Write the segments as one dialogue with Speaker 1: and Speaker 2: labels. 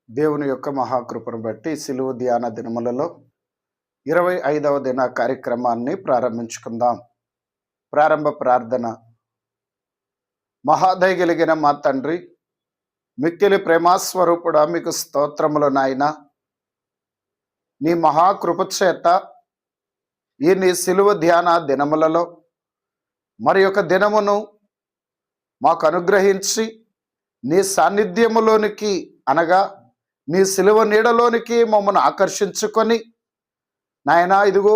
Speaker 1: దేవుని యొక్క మహాకృపను బట్టి సిలువ ధ్యాన దినములలో 25వ దిన కార్యక్రమాన్ని ప్రారంభించుకుందాం. ప్రారంభ ప్రార్థన. మహాదయ కలిగిన మా తండ్రి, మిక్కిలి ప్రేమాస్వరూపుడా, మీకు స్తోత్రములు నాయన. నీ మహాకృప చేత ఈ నీ సిలువ ధ్యాన దినములలో మరి ఒక దినమును మాకు అనుగ్రహించి నీ సాన్నిధ్యములోనికి అనగా నీ సిలువ నీడలోనికి మమ్మల్ని ఆకర్షించుకొని నాయనా, ఇదిగో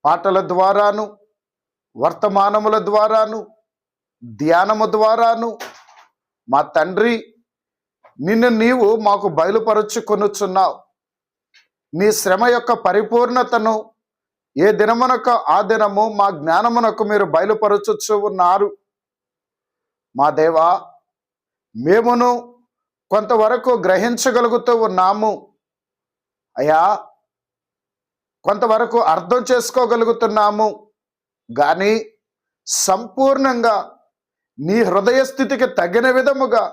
Speaker 1: పాటల ద్వారాను, వర్తమానముల ద్వారాను, ధ్యానము ద్వారాను మా తండ్రి నిన్ను నీవు మాకు బయలుపరుచుకొనుచున్నావు. నీ శ్రమ యొక్క పరిపూర్ణతను ఏ దినమునకు ఆ దినము మా జ్ఞానమునకు మీరు బయలుపరచుచు ఉన్నారు. మా దేవా, మేమును కొంతవరకు గ్రహించగలుగుతూ ఉన్నాము అయ్యా, కొంతవరకు అర్థం చేసుకోగలుగుతున్నాము. కానీ సంపూర్ణంగా నీ హృదయ స్థితికి తగిన విధముగా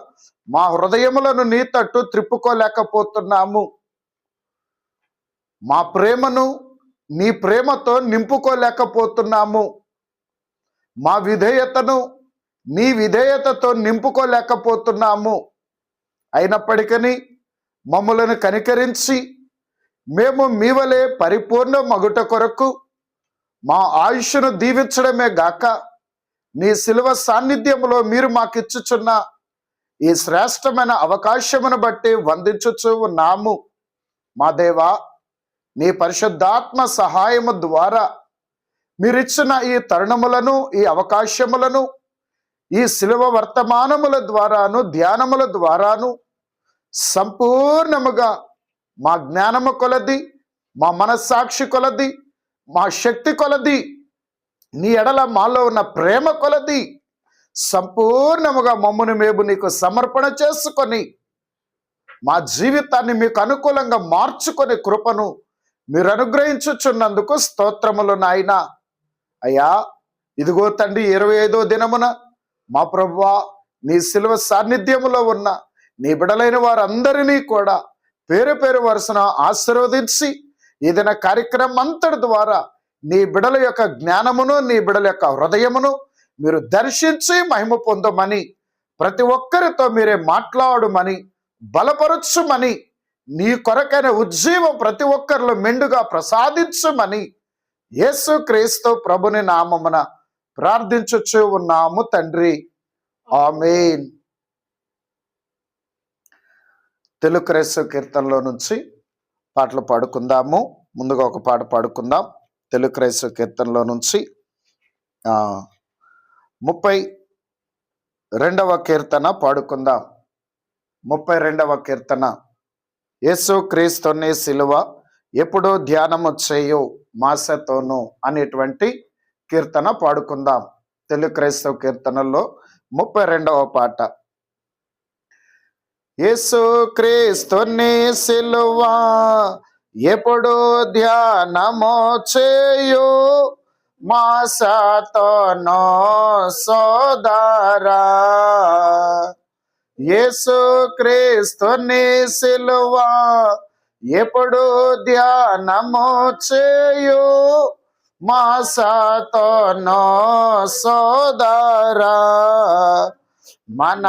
Speaker 1: మా హృదయములను నీ తట్టు త్రిప్పుకోలేకపోతున్నాము. మా ప్రేమను నీ ప్రేమతో నింపుకోలేకపోతున్నాము. మా విధేయతను నీ విధేయతతో నింపుకోలేకపోతున్నాము. అయినప్పటికీ మమ్మలను కనికరించి మేము మీ వలె పరిపూర్ణ మగుట కొరకు మా ఆయుష్ను దీవించడమే గాక నీ సిలువ సాన్నిధ్యములో మీరు మాకిచ్చుచున్న ఈ శ్రేష్టమైన అవకాశమును బట్టి వందించుచు ఉన్నాము. మా దేవా, నీ పరిశుద్ధాత్మ సహాయము ద్వారా మీరిచ్చిన ఈ తరుణములను, ఈ అవకాశములను ఈ సిలువ వర్తమానముల ద్వారాను, ధ్యానముల ద్వారాను సంపూర్ణముగా మా జ్ఞానము కొలది, మా మనస్సాక్షి కొలది, మా శక్తి కొలది, నీ ఎడల మాలో ఉన్న ప్రేమ కొలది సంపూర్ణముగా మమ్మను మేము నీకు సమర్పణ చేసుకొని మా జీవితాన్ని మీకు అనుకూలంగా మార్చుకొని కృపను మీరు అనుగ్రహించుచున్నందుకు స్తోత్రములు నాయన. అయ్యా, ఇదిగో తండ్రి, 25వ దినమున మా ప్రభువా, నీ సిలువ సాన్నిధ్యములో ఉన్న నీ బిడలైన వారందరినీ కూడా పేరు పేరు వరుసన ఆశీర్వదించి ఈ దిన కార్యక్రమం అంతటి ద్వారా నీ బిడల యొక్క జ్ఞానమును, నీ బిడల యొక్క హృదయమును మీరు దర్శించి మహిమ పొందమని, ప్రతి ఒక్కరితో మీరే మాట్లాడమని, బలపరచుమని, నీ కొరకైన ఉజ్జీవం ప్రతి ఒక్కరిలో మెండుగా ప్రసాదించమని యేసు క్రీస్తు ప్రభుని నామమున ప్రార్థించుచు ఉన్నాము తండ్రి. ఆమేన్. తెలుగు క్రైస్తవ కీర్తనలో నుంచి పాటలు పాడుకుందాము. ముందుగా ఒక పాట పాడుకుందాం. తెలుగు క్రైస్తవ కీర్తనలో నుంచి 32వ కీర్తన పాడుకుందాం. 32వ కీర్తన. యేసు క్రీస్తుని సిలువ ఎప్పుడూ ధ్యానము చేయు మాసతోను అనేటువంటి కీర్తన పాడుకుందాం. తెలుగు క్రైస్తవ కీర్తనల్లో 32వ పాట. యేసు క్రీస్తుని సిలువ ఎప్పుడు ధ్యానము చేయు మాసతోను సోదరా. యేసు క్రీస్తుని సిలువ ఎప్పుడు ధ్యానము చేయు మాసతోను సోదరా. మన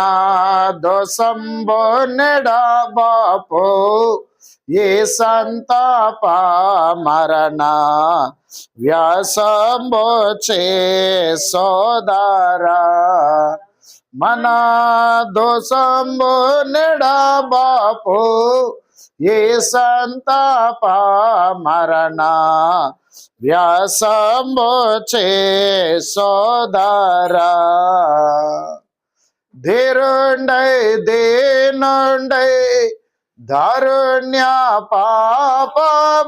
Speaker 1: దోషంబు నెడబాపు ఈ సంతాప మరణ వ్యాసంబు చే సోదరా. మన దోషంబు నెడబాపు ఈ సంతాప మరణ వ్యాసంబు చే సోదరా. ధీరుండై దీనుండై దారుణ్య పాప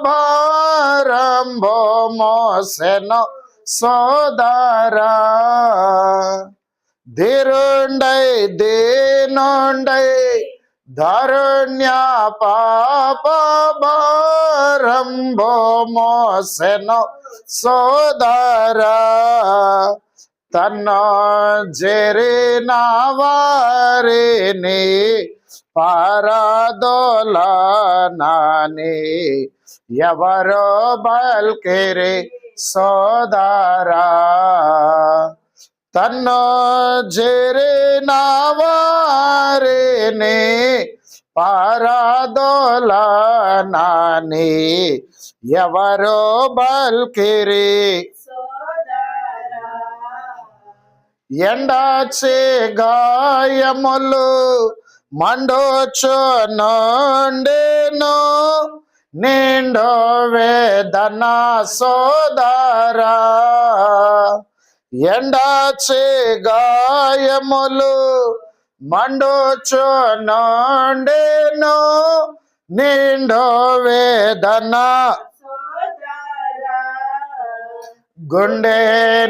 Speaker 1: భారంబో మోసెను సోదరా. ధీరుండై దీనుండై దారుణ్య పాప భారంబో మోసెను సోదరా. తన జరిన వారిని ಪಾರಾದೋಲನಾನೆ ఎవరో బల్కిరి సోదరా తన్నో జెరిన వారిని పారాదోలనాని ఎవరో బల్కిరి ఎండాచే గాయములు మండోచో నొండెను నిండో వేదన సోదరా ఎండాచే గాయములు మండోచో నొండెను నిండో వేదన గుండె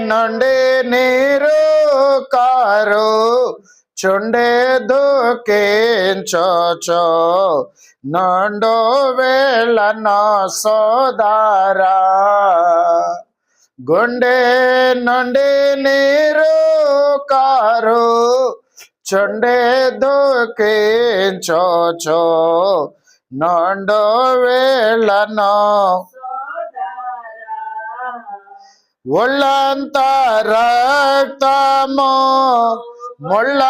Speaker 1: నుండి నీరు కారు చుండే దుఃఖించోచో నుండో వేళన సోదరా గుండె నుండి నీరు కారు చుండే దుఃఖించోచో నుండో వేళనో ఒళ్ళంతా రక్తము ముళ్ళ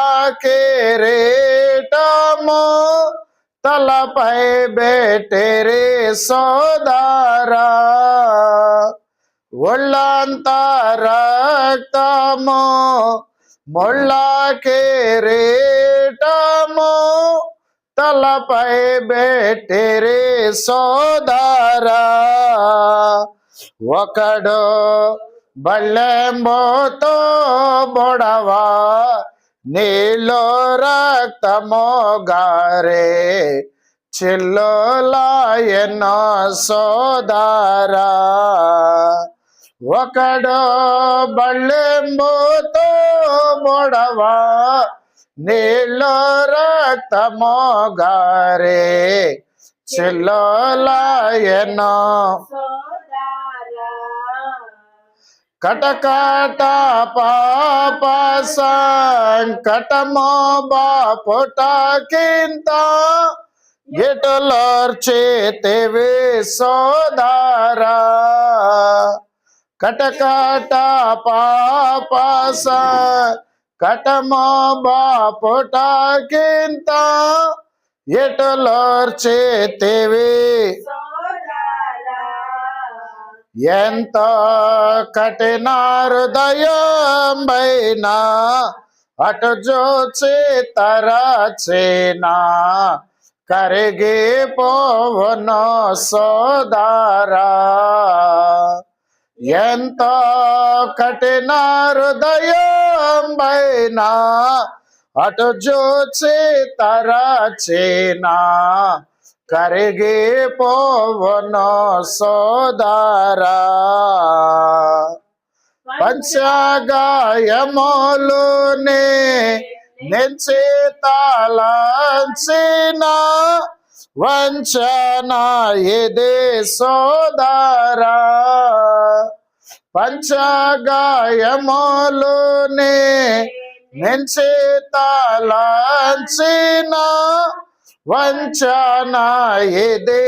Speaker 1: కిరీటము తలపై బెట్టిరి సోదరా ఒళ్ళంతా రక్తము ముళ్ళ కిరీటము తలపై బెట్టిరి సోదరా ఒకడు బళ్ళెంబోతో బొడవా నీలో రక్తమో గారే చిల్లోలాయనో సోదరా ఒకడు బళ్ళెంబోతో బొడవా నీలో రక్తమో గారే చిల్లోలాయనో కటకట పాప సంకటమో బాపుటకింత గిటులోర్చితివి సోదరా కటకట పాప సంకటమో బాపుటకింత గిటులోర్చితివి ఎంతో కఠిన హృదయంబైనా అటు జోచి తరచేనా కరిగిపోవును సోదరా ఎంతో కఠిన హృదయంబైనా అటు జోచి తరచేనా కరిగిపోవును సోదరా పంచగాయములుని నెంచి తలంచిన వంచన ఇది సోదరా పంచగాయములుని నెంచి తలంచిన వంచన ఇది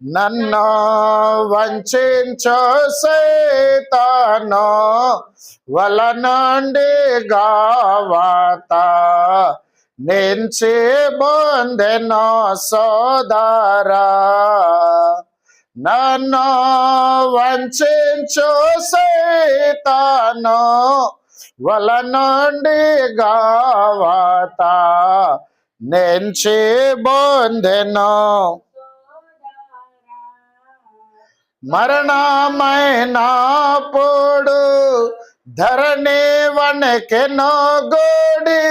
Speaker 1: నన్ను వంచో సైతాను వల నుండి గావత నుంచి బొందెను సోదరా నన్ను వంచో సైతాను వల నుండి గావత నుంచి బొందెను మరణమైనప్పుడు ధరణి వణకెనో గోడి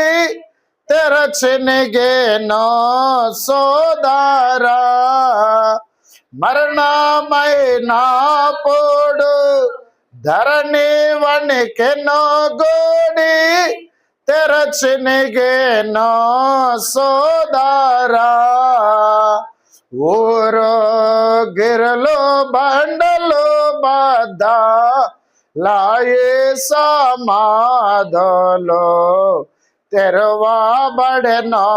Speaker 1: తెరచినిగేనో సోదరా మరణమైనప్పుడు ధరణి వణకెనో గోడి తెరచినిగేనో సోదరా ఊరు గిరలు బండలు బద్ద లాయే సమాధలో తెరవబడెను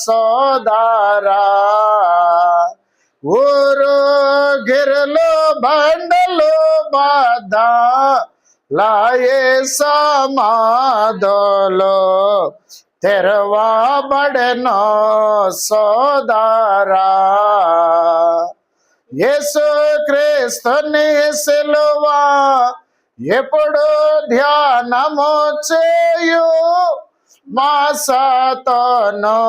Speaker 1: సోదరా. ఊరు గిరులు బండలు బాధ లాయే సమాధులు తెరవబడెను సోదరా. యేసు క్రీస్తుని సిలువ ఎప్పుడు ధ్యానము చేయు మాసతోను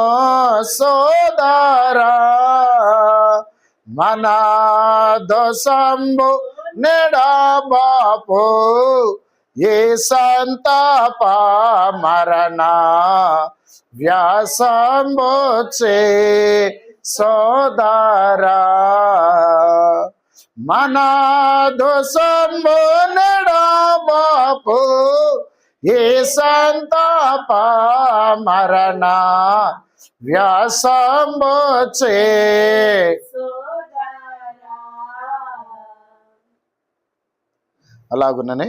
Speaker 1: సోదరా. మన దోషంబు నెడబాపు ఏ సంతాప మరణ వ్యాసంబోచే సోదరా. మన దోషంబు నెడబాపు ఏ సంతాప మరణ వ్యాసంబోచే. అలాగుననే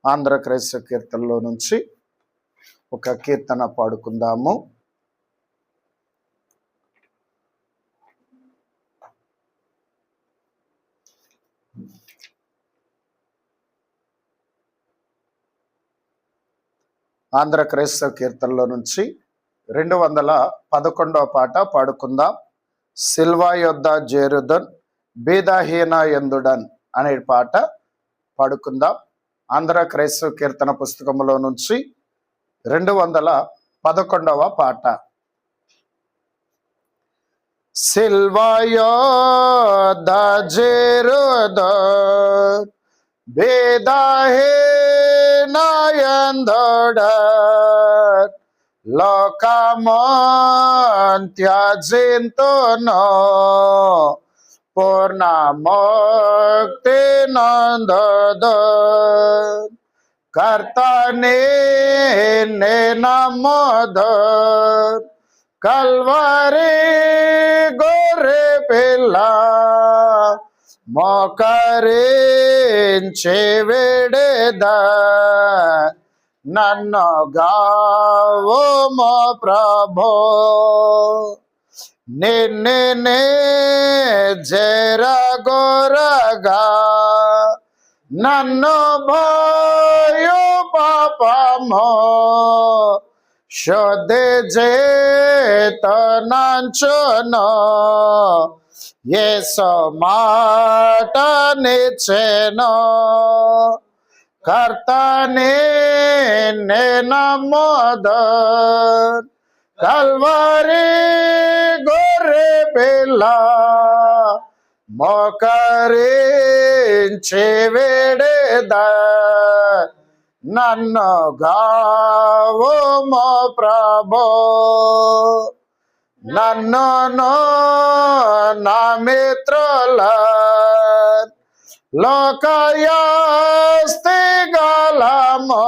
Speaker 1: ఆంధ్ర క్రైస్తవ కీర్తనలో నుంచి ఒక కీర్తన పాడుకుందాము. ఆంధ్ర క్రైస్తవ కీర్తనలో నుంచి 211వ పాట పాడుకుందాం. సిల్వా యొద్ద జేరుదన్ బీదహీన ఎందుడన్ అనే పాట పాడుకుందాం. ఆంధ్ర క్రైస్తవ కీర్తన పుస్తకంలో నుంచి 211వ పాట. సిల్వా యొద్ద జేరుదన్ బీదహీన ఎందుడన్ లోకమంత్యజింతును పూర్ణ ముక్తి నందదన్ కర్తని నమ్మదన్ కల్వరి గొర్రె పిల్ల మోకరించి వేడెదన్ నన్ను గావు మో ప్రభో. నిన్నే జరగొరగా నన్ను భయు పాపమో శోధి చేతనంచును యేసు మాట నిచ్చెను కర్తని నమ్మదన్ కల్వరి గొర్రె పిల్ల మోకరించి వేడెదన్ నన్ను గావు మో ప్రభో. నన్ను నా మిత్రులన్ లోకయాస్తి గలమో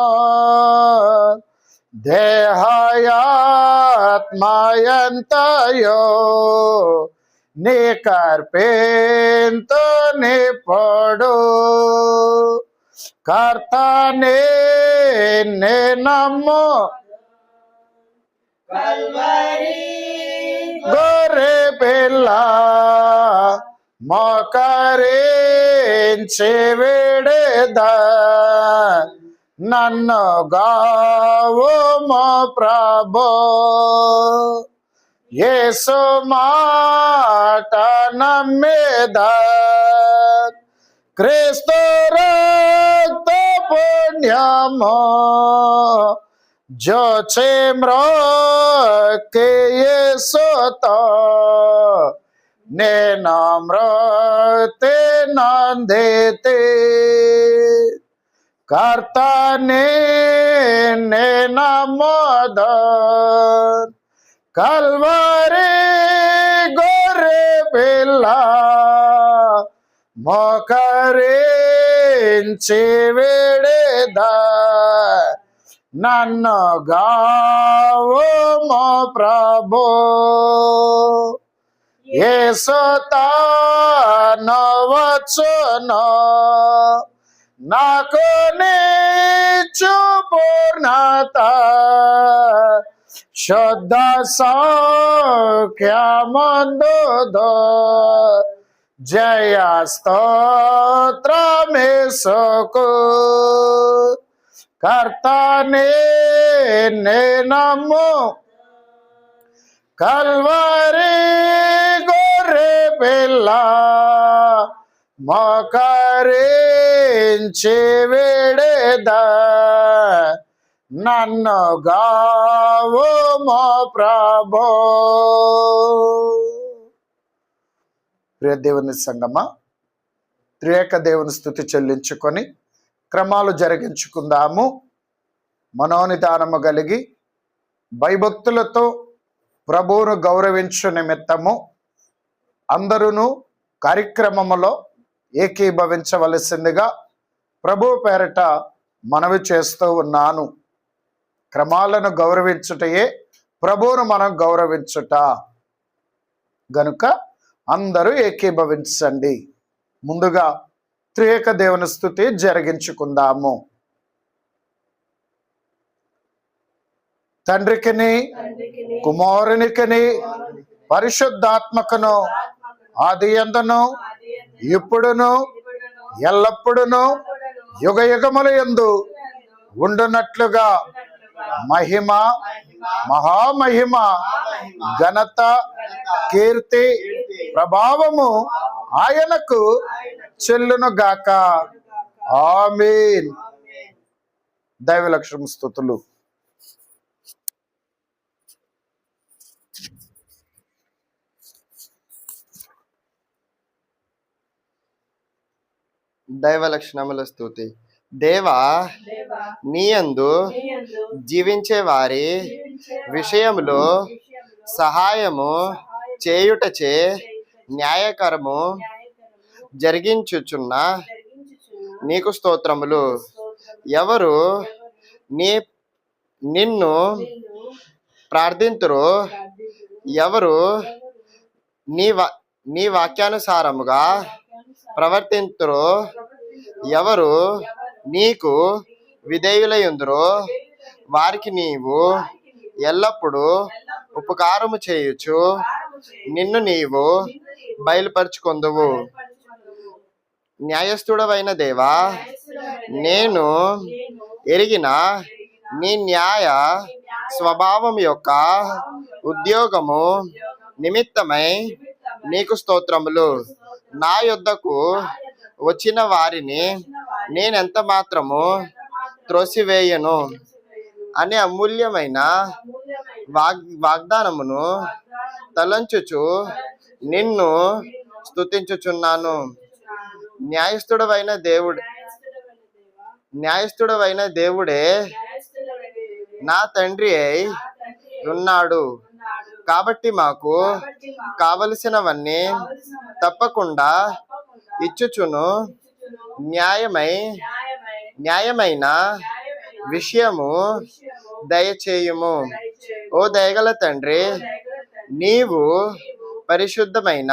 Speaker 1: దేహయాత్మయంతయో నీ కర్పేంతో నిప్పుడు కర్తనే నమ్ము గొర్రె పిల్ల మోకరించి వేడెదన్ నన్ను గావు మో ప్రభో. యేసు మాట నమ్మెదన్ క్రీస్తు రక్త పుణ్యమో జోచే మ్రోకే యేసుతో నేను మృతి నందితే కర్తని నమ్మదన్ కల్వరి గొర్రె పిల్ల మోకరించి వేడెదన్ నన్ను గావు మో ప్రభో. యేసు తాను వచ్చును నాకు నీచు పూర్ణత శుద్ధ సౌఖ్యమందుదో జయ స్తోత్రమేసుకు కర్తనే నమ్ము కల్వరి గొర్రె పిల్ల మోకరించి వేడేదా నన్ను గావు మా ప్రభో. ప్రియ దేవుని సంగమా, త్రియేక దేవుని స్తుతి చెల్లించుకొని క్రమాలు జరిగించుకుందాము. మనోనిదానము కలిగి భయభక్తులతో ప్రభువును గౌరవించు నిమిత్తము అందరూ కార్యక్రమములో ఏకీభవించవలసిందిగా ప్రభు పేరట మనవి చేస్తూ ఉన్నాను. క్రమాలను గౌరవించుటయే ప్రభువును మనం గౌరవించుట గనుక అందరూ ఏకీభవించండి. ముందుగా త్రియేక దేవుని స్తుతి జరిగించుకుందాము. తండ్రికిని కుమారునికిని పరిశుద్ధాత్మకును ఆదియందును ఇప్పుడును ఎల్లప్పుడును యుగ యుగముల యందు ఉండునట్లుగా మహిమ మహామహిమ ఘనత కీర్తి ప్రభావము ఆయనకు చెల్లును గాక. ఆమేన్. దైవలక్షణ స్తుతులు.
Speaker 2: దైవ లక్షణముల స్తుతి. దేవా, నీయందు జీవించే వారి విషయములో సహాయము చేయుటచే న్యాయకరము జరిగించుచున్న నీకు స్తోత్రములు. ఎవరు నిన్ను ప్రార్థింతురో, ఎవరు నీ వాక్యానుసారముగా ప్రవర్తింతురో, ఎవరు నీకు విధేయులయుందురో వారికి నీవు ఎల్లప్పుడూ ఉపకారము చేయుచు నిన్ను నీవు బయలుపరుచుకొందువు. న్యాయస్థుడవైన దేవా, నేను ఎరిగిన నీ న్యాయ స్వభావం యొక్క ఉద్యోగము నిమిత్తమై నీకు స్తోత్రములు. నా యొద్దకు వచ్చిన వారిని నేనెంత మాత్రము త్రోసివేయను అనే అమూల్యమైన వాగ్దానమును తలంచుచు నిన్ను స్తుతించుచున్నాను. న్యాయస్థుడవైన దేవుడే నా తండ్రి అయి ఉన్నాడు. కాబట్టి మాకు కావలసినవన్నీ తప్పకుండా ఇచ్చుచును న్యాయమైన విషయము దయచేయుము. ఓ దయగల తండ్రి, నీవు పరిశుద్ధమైన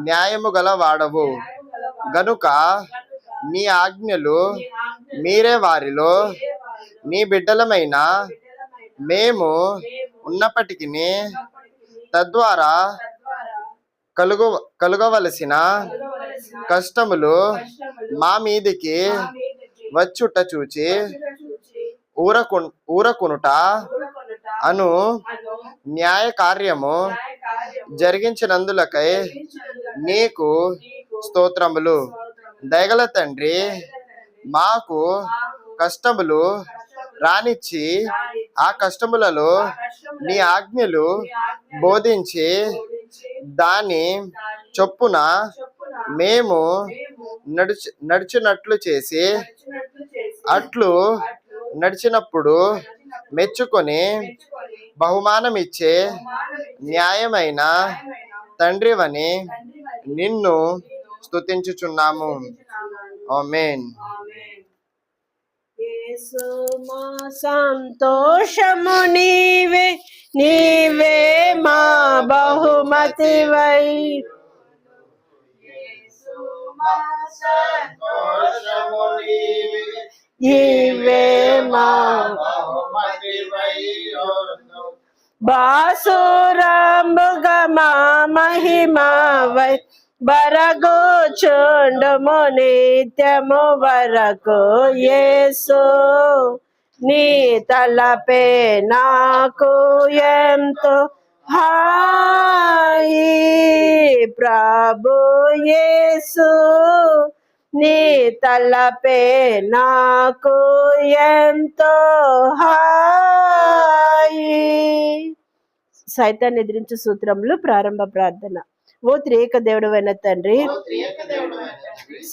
Speaker 2: న్యాయము గల వాడవు గనుక నీ ఆజ్ఞలు మీరే వారిలో నీ బిడ్డలమైన మేము ఉన్నప్పటికీ తద్వారా కలుగవలసిన కష్టములు మా మీదికి వచ్చుట చూచి ఊరకునుట అను న్యాయ కార్యము జరిగించినందులకై నీకు స్తోత్రములు. దయగల తండ్రి, మాకు కష్టములు రానిచ్చి ఆ కష్టములలో నీ ఆజ్ఞలు బోధించి దాని చొప్పున మేము నడిచినట్లు చేసి అట్లు నడిచినప్పుడు మెచ్చుకొని బహుమానం ఇచ్చే న్యాయమైన తండ్రివని నిన్ను స్తుతించుచున్నాము. ఆమేన్.
Speaker 3: సంతోషము నీవే, నీవే మా బహుమతివై.
Speaker 2: సంతోషము నీవే,
Speaker 3: ఇవే మా
Speaker 2: బహుమతివై ఉండు.
Speaker 3: బాసురంబుగా మా మహిమవై బరగుచుండుము నిత్యము వరకు యేసు. నీ తలపే నాకు ఎంతో హాయి ప్రభు యేసు. నీ తలపే నాకు ఎంతో హాయి. సైతాన్ని ఎదిరించు సూత్రములు ప్రారంభ ప్రార్థన. ఓ త్రియేక దేవుడైన తండ్రి,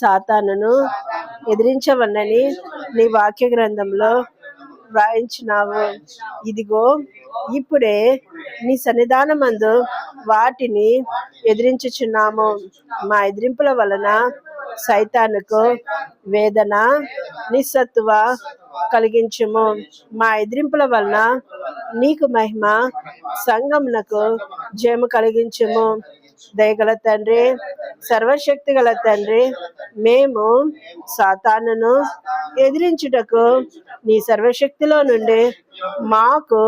Speaker 3: సాతానును ఎదిరించవన్నని నీ వాక్య గ్రంథంలో వ్రాయించినావు. ఇదిగో ఇప్పుడే నీ సన్నిధానమందు వాటిని ఎదిరించుచున్నాము. మా ఎదిరింపుల వలన సైతానుకు వేదన, నిస్సత్తువ కలిగించుము. మా ఎదిరింపుల వలన నీకు మహిమ, సంఘమునకు జయము కలిగించుము. దయగల తండ్రి, సర్వశక్తి గల తండ్రి, మేము సాతానును ఎదిరించుటకు నీ సర్వశక్తిలో నుండి మాకు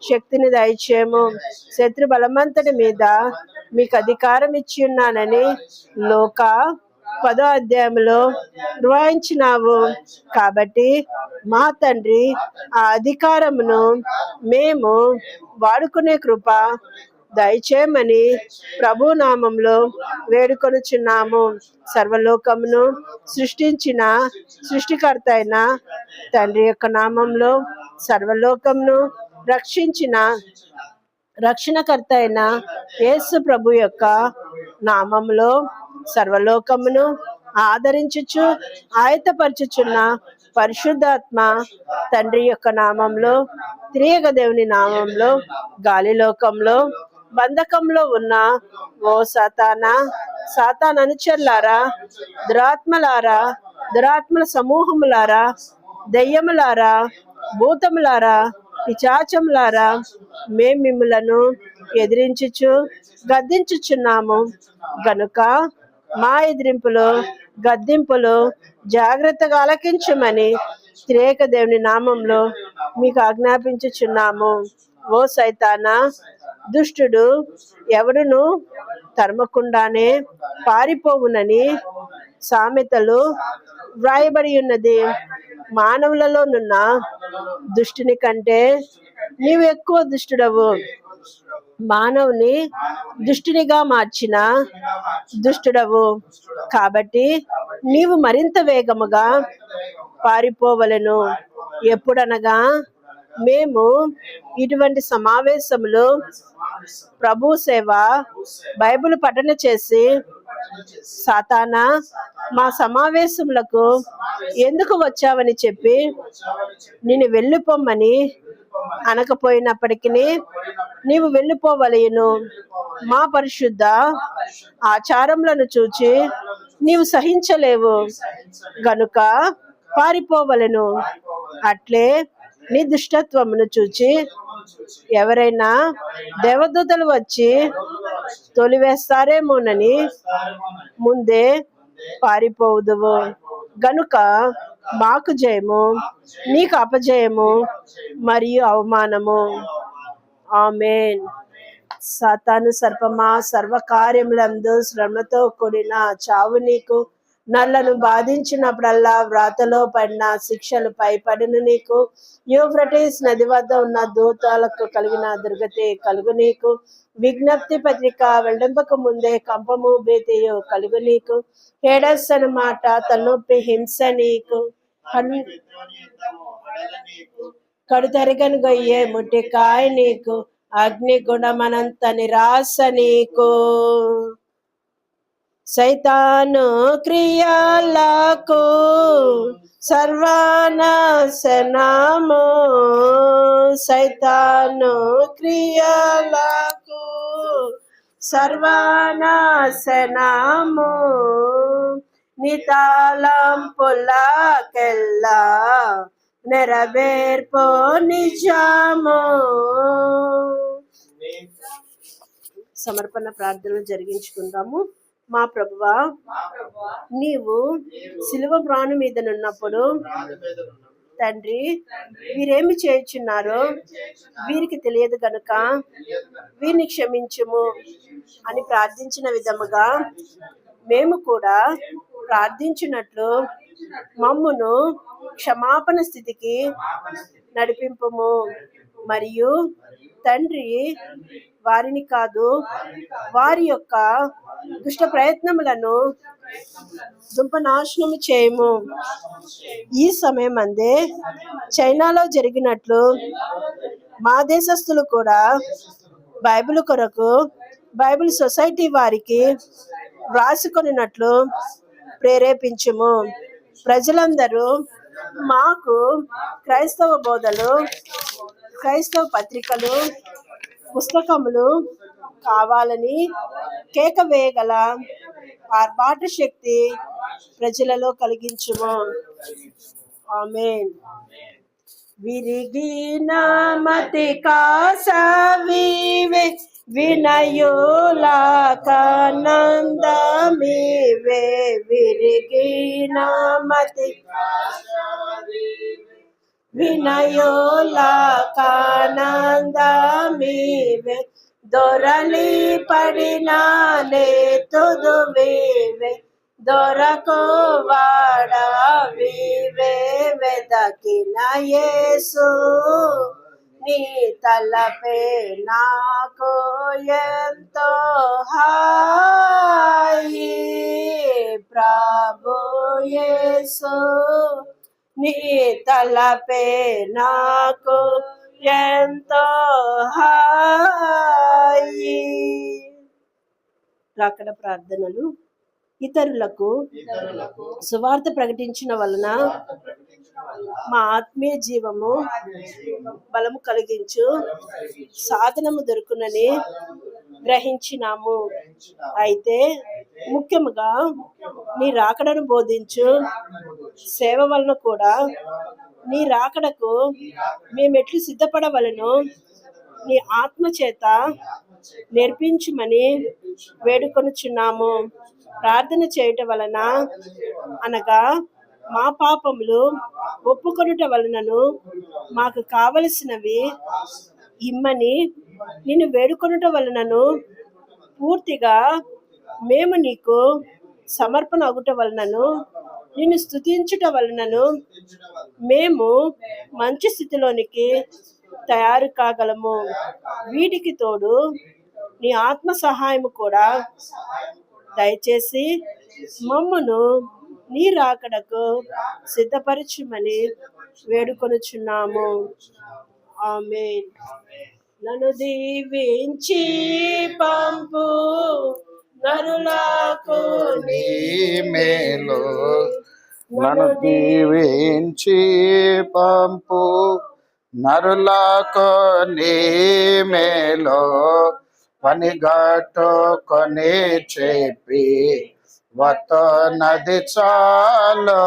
Speaker 3: శక్తిని దయచేయము. శత్రు బలమంతటి మీద మీకు అధికారం ఇచ్చి ఉన్నానని లోక 10వ అధ్యాయంలో నిర్వహించినావు. కాబట్టి మా తండ్రి, ఆ అధికారమును మేము వాడుకునే కృప దయచేయమని ప్రభు నామంలో వేడుకొనుచున్నాము. సర్వలోకమును సృష్టించిన సృష్టికర్త అయిన తండ్రి యొక్క నామంలో, సర్వలోకమును రక్షించిన రక్షణకర్త అయిన యేసు ప్రభు యొక్క నామంలో సర్వలోకమును ఆదరించుచు ఆయత్తపరచుచున్న పరిశుద్ధాత్మ తండ్రి యొక్క నామంలో, త్రియేక దేవుని నామంలో, గాలిలోకంలో బంధకంలో ఉన్న ఓ సాతాన్ అనుచరులారా, దురాత్మలారా, దురాత్మల సమూహములారా, దెయ్యములారా, భూతములారా, పిశాచములారా, మేము మిమ్ములను ఎదిరించుచు గద్దించుచున్నాము గనుక మా ఎదిరింపులు గద్దింపులు జాగ్రత్తగా ఆలకించమని త్రియేక దేవుని నామంలో మీకు ఆజ్ఞాపించుచున్నాము. ఓ సైతానా, దుష్టుడు ఎవడును తరమకుండానే పారిపోవునని సామెతలు వ్రాయబడి ఉన్నది. మానవులలోనున్న దుష్టుని కంటే నీవు ఎక్కువ దుష్టుడవు. మానవుని దుష్టునిగా మార్చిన దుష్టుడవు. కాబట్టి నీవు మరింత వేగముగా పారిపోవలెను. ఎప్పుడనగా మేము ఇటువంటి సమావేశములు, ప్రభు సేవ, బైబిల్ పఠన చేసి సాతానా మా సమావేశములకు ఎందుకు వచ్చావని చెప్పి నేను వెళ్ళిపోమ్మని అనకపోయినప్పటికీ నీవు వెళ్ళిపోవలెను. మా పరిశుద్ధ ఆచారములను చూచి నీవు సహించలేవు గనుక పారిపోవలెను. అట్లే నీ దుష్టత్వమును చూచి ఎవరైనా దేవదూతలు వచ్చి తొలివేస్తారేమోనని ముందే పారిపోవుదువు. గనుక మాకు జయము, నీకు అపజయము మరియు అవమానము. ఆమేన్. సాతాను సర్పమా, సర్వకార్యములందు శ్రమతో కూడిన చావు నీకు. నల్లను బాధించినప్పుడల్లా వ్రాతలో పడిన శిక్షలు పైపడును నీకు. యూఫ్రటీస్ నది వద్ద ఉన్న దూతాలకు కలిగిన దుర్గతి కలుగు నీకు. విజ్ఞప్తి పత్రిక వెళ్లింపక ముందే కంపము భీతియు కలుగు నీకు. హేడస్ అన్న మాట తలనొప్పి హింస నీకు. కడుతరిగను గొయ్యే ముట్టికాయ నీకు. అగ్ని గుణమనంత నిరాశ నీకు. సైతాను క్రియలకు సర్వనాశనము. సైతాను క్రియలకు సర్వనాశనము. నితాళంపులకెల్లా నెరవేర్పు నిజము. సమర్పణ ప్రార్థనలు జరిగించుకుందాము. మా ప్రభువా, నీవు శిలువ మ్రాను మీదనున్నప్పుడు తండ్రి, వీరేమి చేయుచున్నారో వీరికి తెలియదు గనుక వీరిని క్షమించుము అని ప్రార్థించిన విధముగా మేము కూడా ప్రార్థించినట్లు మమ్మును క్షమాపణ స్థితికి నడిపింపుము. మరియు తండ్రి, వారిని కాదు, వారి యొక్క దుష్ట ప్రయత్నములను దుంపనాశనము చేయము. ఈ సమయం అందే చైనాలో జరిగినట్లు మా దేశస్థులు కూడా బైబిల్ కొరకు బైబిల్ సొసైటీ వారికి వ్రాసుకొనినట్లు ప్రేరేపించుము. ప్రజలందరూ మాకు క్రైస్తవ బోధలు, క్రైస్తవ పత్రికలు, పుస్తకములు కావాలని కేక వేయగల ఆర్భాట శక్తి ప్రజలలో కలిగించుము. ఆమేన్. విరిగిన మతి కాసవివే, వినయులాకనందమివే. విరిగిన మతి వినయోలాకానందమివే. దొరలి పడినానే తుదువివే. దొరకువాడవివే. వెదకిన యేసు నీ తలపే నాకు ఎంతో హాయి. ప్రభు యేసు నీ తలపే నాకు ఎంతో హాయి. రాకడ ప్రార్థనలు. ఇతరులకు సువార్త ప్రకటించిన వలన మా ఆత్మీయ జీవము బలము కలిగించు సాధనము దొరుకునని గ్రహించినాము. అయితే ముఖ్యముగా నీ రాకడను బోధించు సేవ వలన కూడా నీ రాకడకు మేమెట్లు సిద్ధపడవలను నీ ఆత్మ చేత నేర్పించుమని వేడుకొనుచున్నాము. ప్రార్థన చేయటం వలన, అనగా మా పాపములు ఒప్పుకొనుట వలనను మాకు కావలసినవి ఇమ్మని నిన్ను వేడుకొనుట వలనను, పూర్తిగా మేము నీకు సమర్పణ అగుట వలనను, నిన్ను స్తుతించుట వలనను మేము మంచి స్థితిలోనికి తయారు కాగలము. వీటికి తోడు నీ ఆత్మ సహాయము కూడా దయచేసి మమ్మును నీ రాకడకు సిద్ధపరచుమని వేడుకొనుచున్నాము. ఆమేన్. నన్ను దీవించి పంపు నరులకు
Speaker 1: నీ మేలు, నన్ను దీవించి పంపు నరులకు నీ మేలు. పనిగట్టుకొని చెప్పి వతో నది చాలు.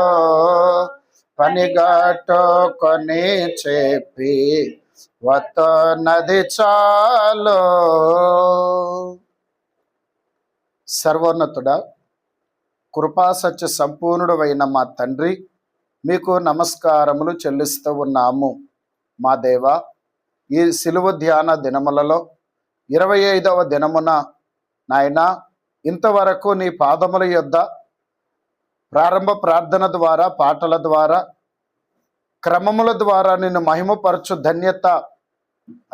Speaker 1: పనిగట్టుకొని చెప్పి వతో నది చాలు. సర్వోన్నతుడా, కృపాసత్య సంపూర్ణుడు అయిన మా తండ్రి, మీకు నమస్కారములు చెల్లిస్తూ ఉన్నాము. మా దేవ, ఈ సిలువ ధ్యాన దినములలో 25వ దినమున నాయన, ఇంతవరకు నీ పాదముల యొద్ద ప్రారంభ ప్రార్థన ద్వారా, పాటల ద్వారా, క్రమముల ద్వారా నిన్ను మహిమపరచు ధన్యత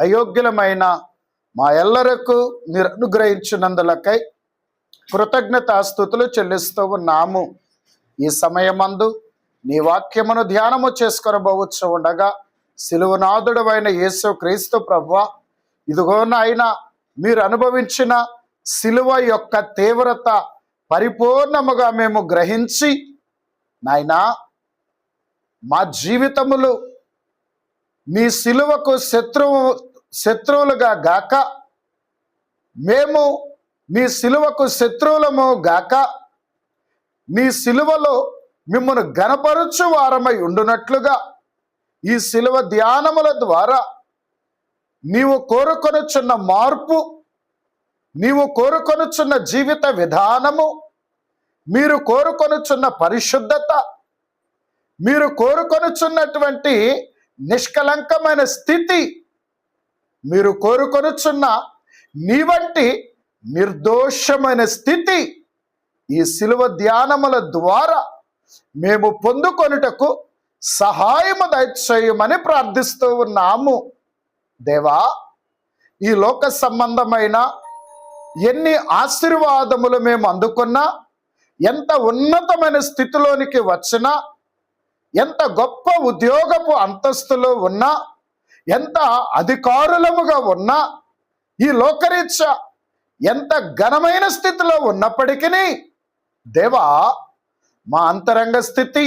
Speaker 1: అయోగ్యులమైన మా ఎల్లరకు మీరు అనుగ్రహించినందులకై కృతజ్ఞతాస్తుతులు చెల్లిస్తూ ఉన్నాము. ఈ సమయమందు నీ వాక్యమును ధ్యానము చేసుకొనబోవచ్చు ఉండగా, సిలువనాథుడు అయిన యేసు క్రీస్తు ప్రభువా, ఇదిగో నాయన, మీరు అనుభవించిన సిలువ యొక్క తీవ్రత పరిపూర్ణముగా మేము గ్రహించి నాయన, మా జీవితములు నీ సిలువకు శత్రువులుగా గాక, మేము నీ సిలువకు శత్రువులము గాక, నీ సిలువలో మిమ్మల్ని గణపరచు వారమై ఉండునట్లుగా ఈ సిలువ ధ్యానముల ద్వారా నీవు కోరుకొనుచున్న మార్పు నీవు కోరుకొనుచున్న జీవిత విధానము, మీరు కోరుకొనుచున్న పరిశుద్ధత, మీరు కోరుకొనుచున్నటువంటి నిష్కలంకమైన స్థితి, మీరు కోరుకొనుచున్న నీ వంటి నిర్దోషమైన స్థితి ఈ శిలువ ధ్యానముల ద్వారా మేము పొందుకొనుటకు సహాయము దయచేయమని ప్రార్థిస్తూ ఉన్నాము. దేవా, ఈ లోక సంబంధమైన ఎన్ని ఆశీర్వాదములు మేము అందుకున్నా, ఎంత ఉన్నతమైన స్థితిలోనికి వచ్చినా, ఎంత గొప్ప ఉద్యోగపు అంతస్తులో ఉన్నా, ఎంత అధికారులముగా ఉన్నా, ఈ లోకరీత్యా ఎంత ఘనమైన స్థితిలో ఉన్నప్పటికీ దేవా, మా అంతరంగ స్థితి,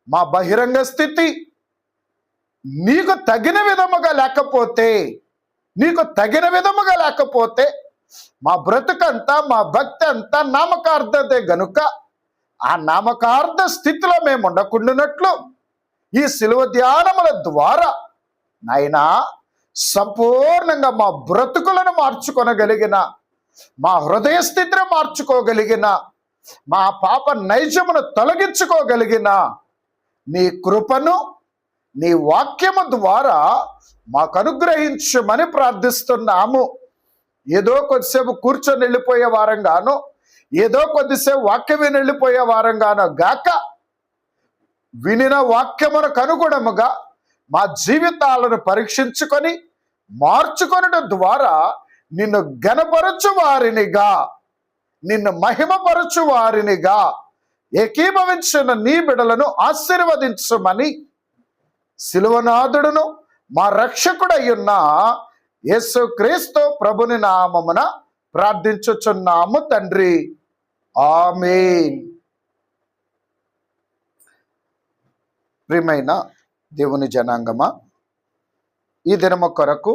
Speaker 1: మా బహిరంగ స్థితి నీకు తగిన విధముగా లేకపోతే, మా బ్రతుకంతా, మా భక్తి అంతా నామకార్థతే గనుక ఆ నామకార్థ స్థితిలో మేము ఉండకుండానట్లు ఈ శిలువ ధ్యానముల ద్వారా నాయనా సంపూర్ణంగా మా బ్రతుకులను మార్చుకొనగలిగిన, మా హృదయ స్థితిని మార్చుకోగలిగిన, మా పాప నైజమును తొలగించుకోగలిగిన నీ కృపను నీ వాక్యము ద్వారా మాకు అనుగ్రహించమని ప్రార్థిస్తున్నాము. ఏదో కొద్దిసేపు కూర్చొని వెళ్ళిపోయే వారంగానో, ఏదో కొద్దిసేపు వాక్యం విని వెళ్ళిపోయే వారంగానో గాక, వినిన వాక్యమునకు అనుగుణముగా మా జీవితాలను పరీక్షించుకొని మార్చుకొనడం ద్వారా నిన్ను ఘనపరచు వారినిగా, నిన్ను మహిమపరచు వారినిగా ఏకీభవించిన నీ బిడలను ఆశీర్వదించమని శిలువనాథుడును మా రక్షకుడయ్యున్న యేసుక్రీస్తు ప్రభుని నామమున ప్రార్థించుచున్నాము తండ్రి. ఆమేన్. ప్రియమైన దేవుని జనాంగమా, ఈ దినము కొరకు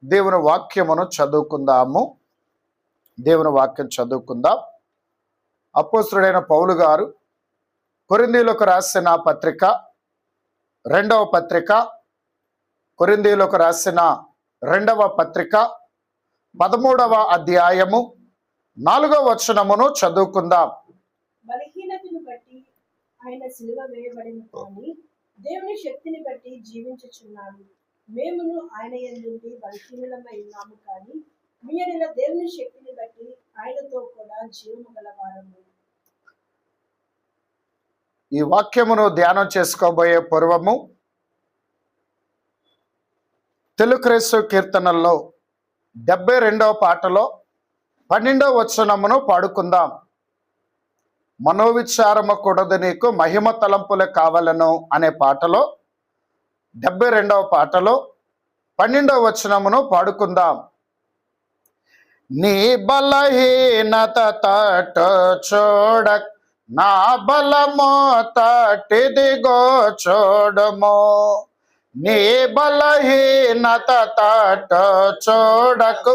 Speaker 1: దేవుని వాక్యమును చదువుకుందాము. దేవుని వాక్యం చదువుకుందాం. అపోస్తలుడైన పౌలు గారు కొరింథీయులకు రాసిన పత్రిక, 2వ పత్రిక, కొరింథీయులకు రాసిన 2వ పత్రిక 13వ అధ్యాయము 4వ వచనమును చదువుకుందాం.
Speaker 3: బలహీనతను బట్టి ఆయన సిలువ వేయబడిన కానీ దేవుని శక్తిని బట్టి జీవించుచున్నాడు. మేమును ఆయన యందు బలహీనులమై ఉన్నాము కానీ మీ యెడల దేవుని శక్తిని బట్టి ఆయనతో కూడా జీవము గలవారము.
Speaker 1: ఈ వాక్యమును ధ్యానం చేసుకోబోయే పూర్వము తెలుక్రీస్తు కీర్తనల్లో 72వ పాటలో 12వ వచనమును పాడుకుందాం. మనోవిచారము కూడదు నీకు మహిమ తలంపులే కావాలను అనే పాటలో 72వ పాటలో 12వ వచనమును పాడుకుందాం. నీ బలహీనత తట్టు చూడక్, నా బలము తట్టిదిగో చూడము. నీ బలహీనత తట్టు చూడకు,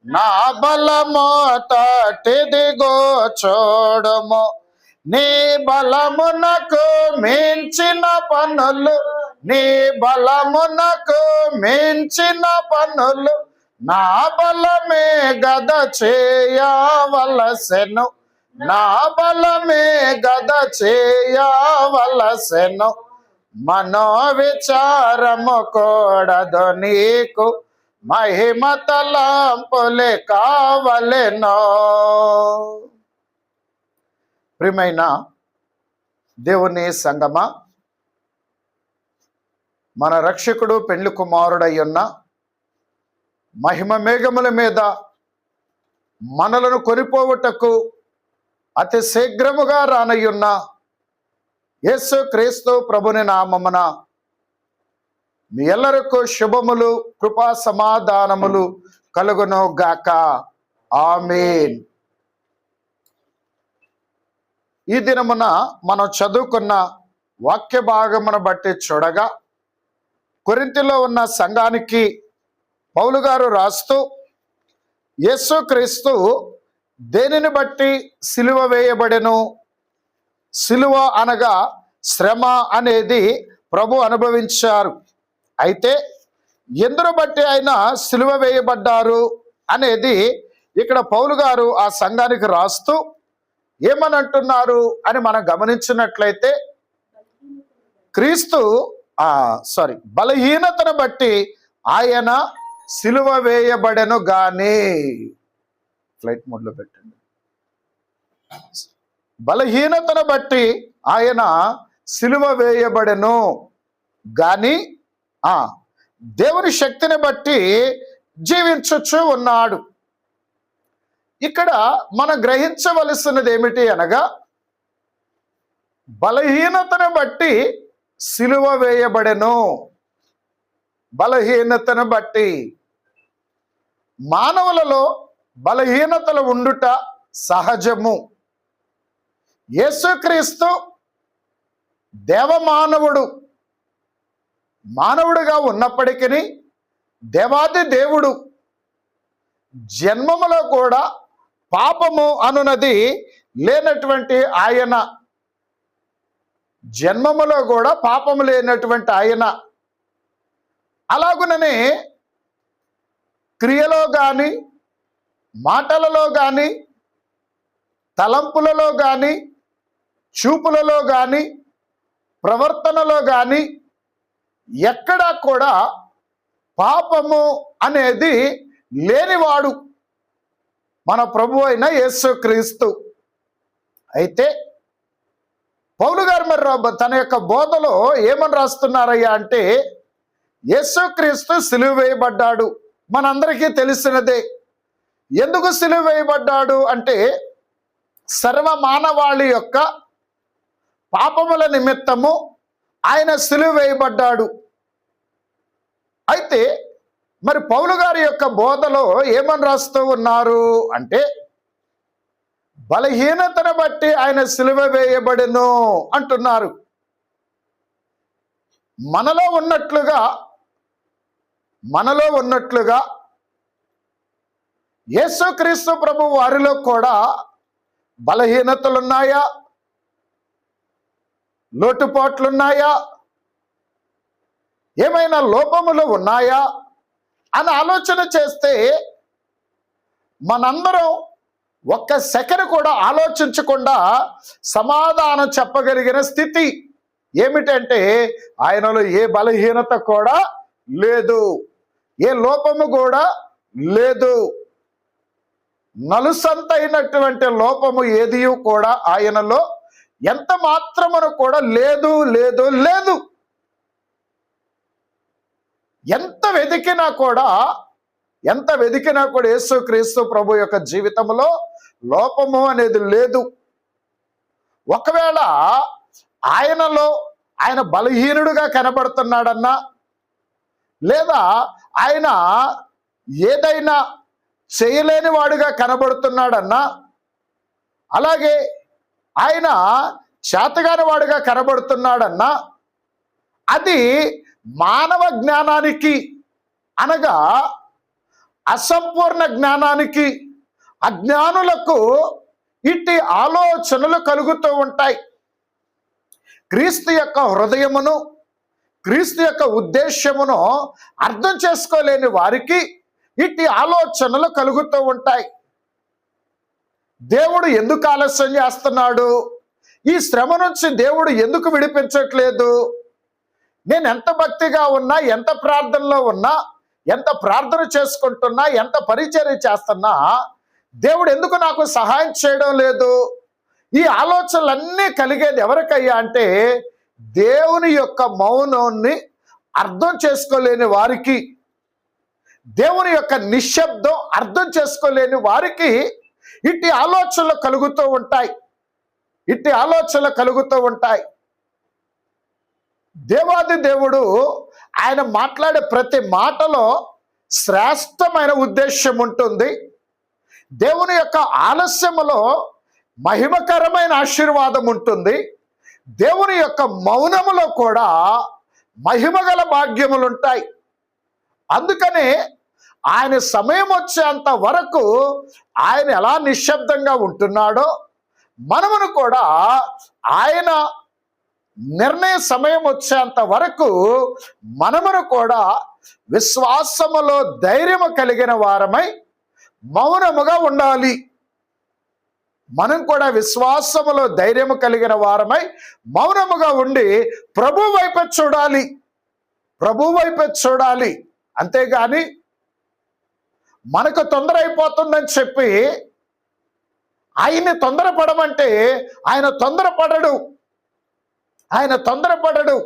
Speaker 1: నా బలము తట్టిదిగో చూడము. నీ బలమునకు మించిన పనులు, నీ బలమునకు మించిన పనులు నా బలమే గద చేయవలసెను, నా బలమే గద చేయవలసెను. మనోవిచారము కూడదు నీకు మహిమ తలంపులే కావలెనో. ప్రియమైన దేవుని సంగమా, మన రక్షకుడు పెండ్లి కుమారుడయ్యున్న మహిమ మేఘముల మీద మనలను కొనిపోవుటకు అతి శీఘ్రముగా రానయ్యున్న యేసుక్రీస్తు ప్రభుని నామమున మీ ఎల్లరకు శుభములు, కృపా సమాధానములు కలుగును గాక. ఆమేన్. ఈ దినమున మనం చదువుకున్న వాక్య భాగమును బట్టి చూడగా, కొరింథీలో ఉన్న సంఘానికి పౌలు గారు రాస్తూ యేసుక్రీస్తు దేనిని బట్టి సిలువ వేయబడెను, సిలువ అనగా శ్రమ అనేది ప్రభు అనుభవించారు. అయితే ఎందును బట్టి ఆయన సిలువ వేయబడ్డారు అనేది ఇక్కడ పౌలు గారు ఆ సంఘానికి రాస్తూ ఏమని అంటున్నారు అని మనం గమనించినట్లయితే, క్రీస్తు బలహీనతను బట్టి ఆయన సిలువ వేయబడెను గాని, ఫ్లైట్ మోడ్లో పెట్టండి, బలహీనతను బట్టి ఆయన సిలువ వేయబడెను గాని దేవుని శక్తిని బట్టి జీవించొచ్చు ఉన్నాడు. ఇక్కడ మనం గ్రహించవలసినది ఏమిటి అనగా, బలహీనతను బట్టి సిలువ వేయబడెను. బలహీనతను బట్టి, మానవులలో బలహీనతలు ఉండుట సహజము. యేసుక్రీస్తు దేవమానవుడు, మానవుడిగా ఉన్నప్పటికీ దేవాది దేవుడు. జన్మములో కూడా పాపము అనున్నది లేనటువంటి ఆయన, జన్మములో కూడా పాపము లేనటువంటి ఆయన. అలాగుననే క్రియలో కానీ, మాటలలో కానీ, తలంపులలో కానీ, చూపులలో కానీ, ప్రవర్తనలో కానీ ఎక్కడా కూడా పాపము అనేది లేనివాడు మన ప్రభు అయిన యేసుక్రీస్తు. అయితే పౌలు గారు మరి తన యొక్క బోధలో ఏమని రాస్తున్నారయ్యా అంటే, యేసుక్రీస్తు సిలువ వేయబడ్డాడు, మనందరికీ తెలిసినదే. ఎందుకు సిలువ వేయబడ్డాడు అంటే, సర్వ మానవాళి యొక్క పాపముల నిమిత్తము ఆయన సిలువ వేయబడ్డాడు. అయితే మరి పౌలు గారి యొక్క బోధలో ఏమని రాస్తూ ఉన్నారు అంటే, బలహీనతను బట్టి ఆయన సిలువ వేయబడెను అంటున్నారు. మనలో ఉన్నట్లుగా యేసుక్రీస్తు ప్రభు వారిలో కూడా బలహీనతలున్నాయా, లోటుపాట్లున్నాయా, ఏమైనా లోపములు ఉన్నాయా అని ఆలోచన చేస్తే, మనందరం ఒక్క సెకండ్ కూడా ఆలోచించకుండా సమాధానం చెప్పగలిగిన స్థితి ఏమిటంటే, ఆయనలో ఏ బలహీనత కూడా లేదు, ఏ లోపము కూడా లేదు. నలుసంతైనటువంటి లోపము ఏది కూడా ఆయనలో ఎంత మాత్రమును కూడా లేదు లేదు లేదు. ఎంత వెతికినా కూడా యేసుక్రీస్తు ప్రభు యొక్క జీవితంలో లోపము అనేది లేదు. ఒకవేళ ఆయన బలహీనుడుగా కనబడుతున్నాడన్నా, లేదా ఆయన ఏదైనా చేయలేని వాడుగా కనబడుతున్నాడన్నా, అలాగే ఆయన చేతగాని వాడుగా కనబడుతున్నాడన్నా, అది మానవ జ్ఞానానికి అనగా అసంపూర్ణ జ్ఞానానికి, అజ్ఞానులకు ఇట్టి ఆలోచనలు కలుగుతూ ఉంటాయి. క్రీస్తు యొక్క హృదయమును, క్రీస్తు యొక్క ఉద్దేశ్యమును అర్థం చేసుకోలేని వారికి ఇట్టి ఆలోచనలు కలుగుతూ ఉంటాయి. దేవుడు ఎందుకు ఆలస్యం చేస్తున్నాడు? ఈ శ్రమ నుంచి దేవుడు ఎందుకు విడిపించట్లేదు? నేను ఎంత భక్తిగా ఉన్నా, ఎంత ప్రార్థనలో ఉన్నా, ఎంత ప్రార్థన చేసుకుంటున్నా, ఎంత పరిచర్య చేస్తున్నా, దేవుడు ఎందుకు నాకు సహాయం చేయడం లేదు? ఈ ఆలోచనలన్నీ కలిగేది ఎవరికయ్యా అంటే, దేవుని యొక్క మౌనాన్ని అర్థం చేసుకోలేని వారికి, దేవుని యొక్క నిశ్శబ్దం అర్థం చేసుకోలేని వారికి ఇట్టి ఆలోచనలు కలుగుతూ ఉంటాయి. దేవాది దేవుడు ఆయన మాట్లాడే ప్రతి మాటలో శ్రేష్టమైన ఉద్దేశం ఉంటుంది. దేవుని యొక్క ఆలస్యములో మహిమకరమైన ఆశీర్వాదం ఉంటుంది. దేవుని యొక్క మౌనములో కూడా మహిమగల భాగ్యములు ఉంటాయి. అందుకనే ఆయన సమయం వచ్చేంత వరకు ఆయన ఎలా నిశ్శబ్దంగా ఉంటున్నాడో, మనమును కూడా ఆయన నిర్ణయ సమయం వచ్చేంత వరకు మనమును కూడా విశ్వాసములో ధైర్యము కలిగిన వారమై మౌనముగా ఉండాలి. మనం కూడా విశ్వాసములో ధైర్యము కలిగిన వారమై మౌనముగా ఉండి ప్రభు వైపు చూడాలి. ప్రభు వైపు చూడాలి. అంతేగాని మనకు తొందర అయిపోతుందని చెప్పి ఆయన్ని తొందరపడమంటే ఆయన తొందరపడడు. ఆయన తొందరపడడు.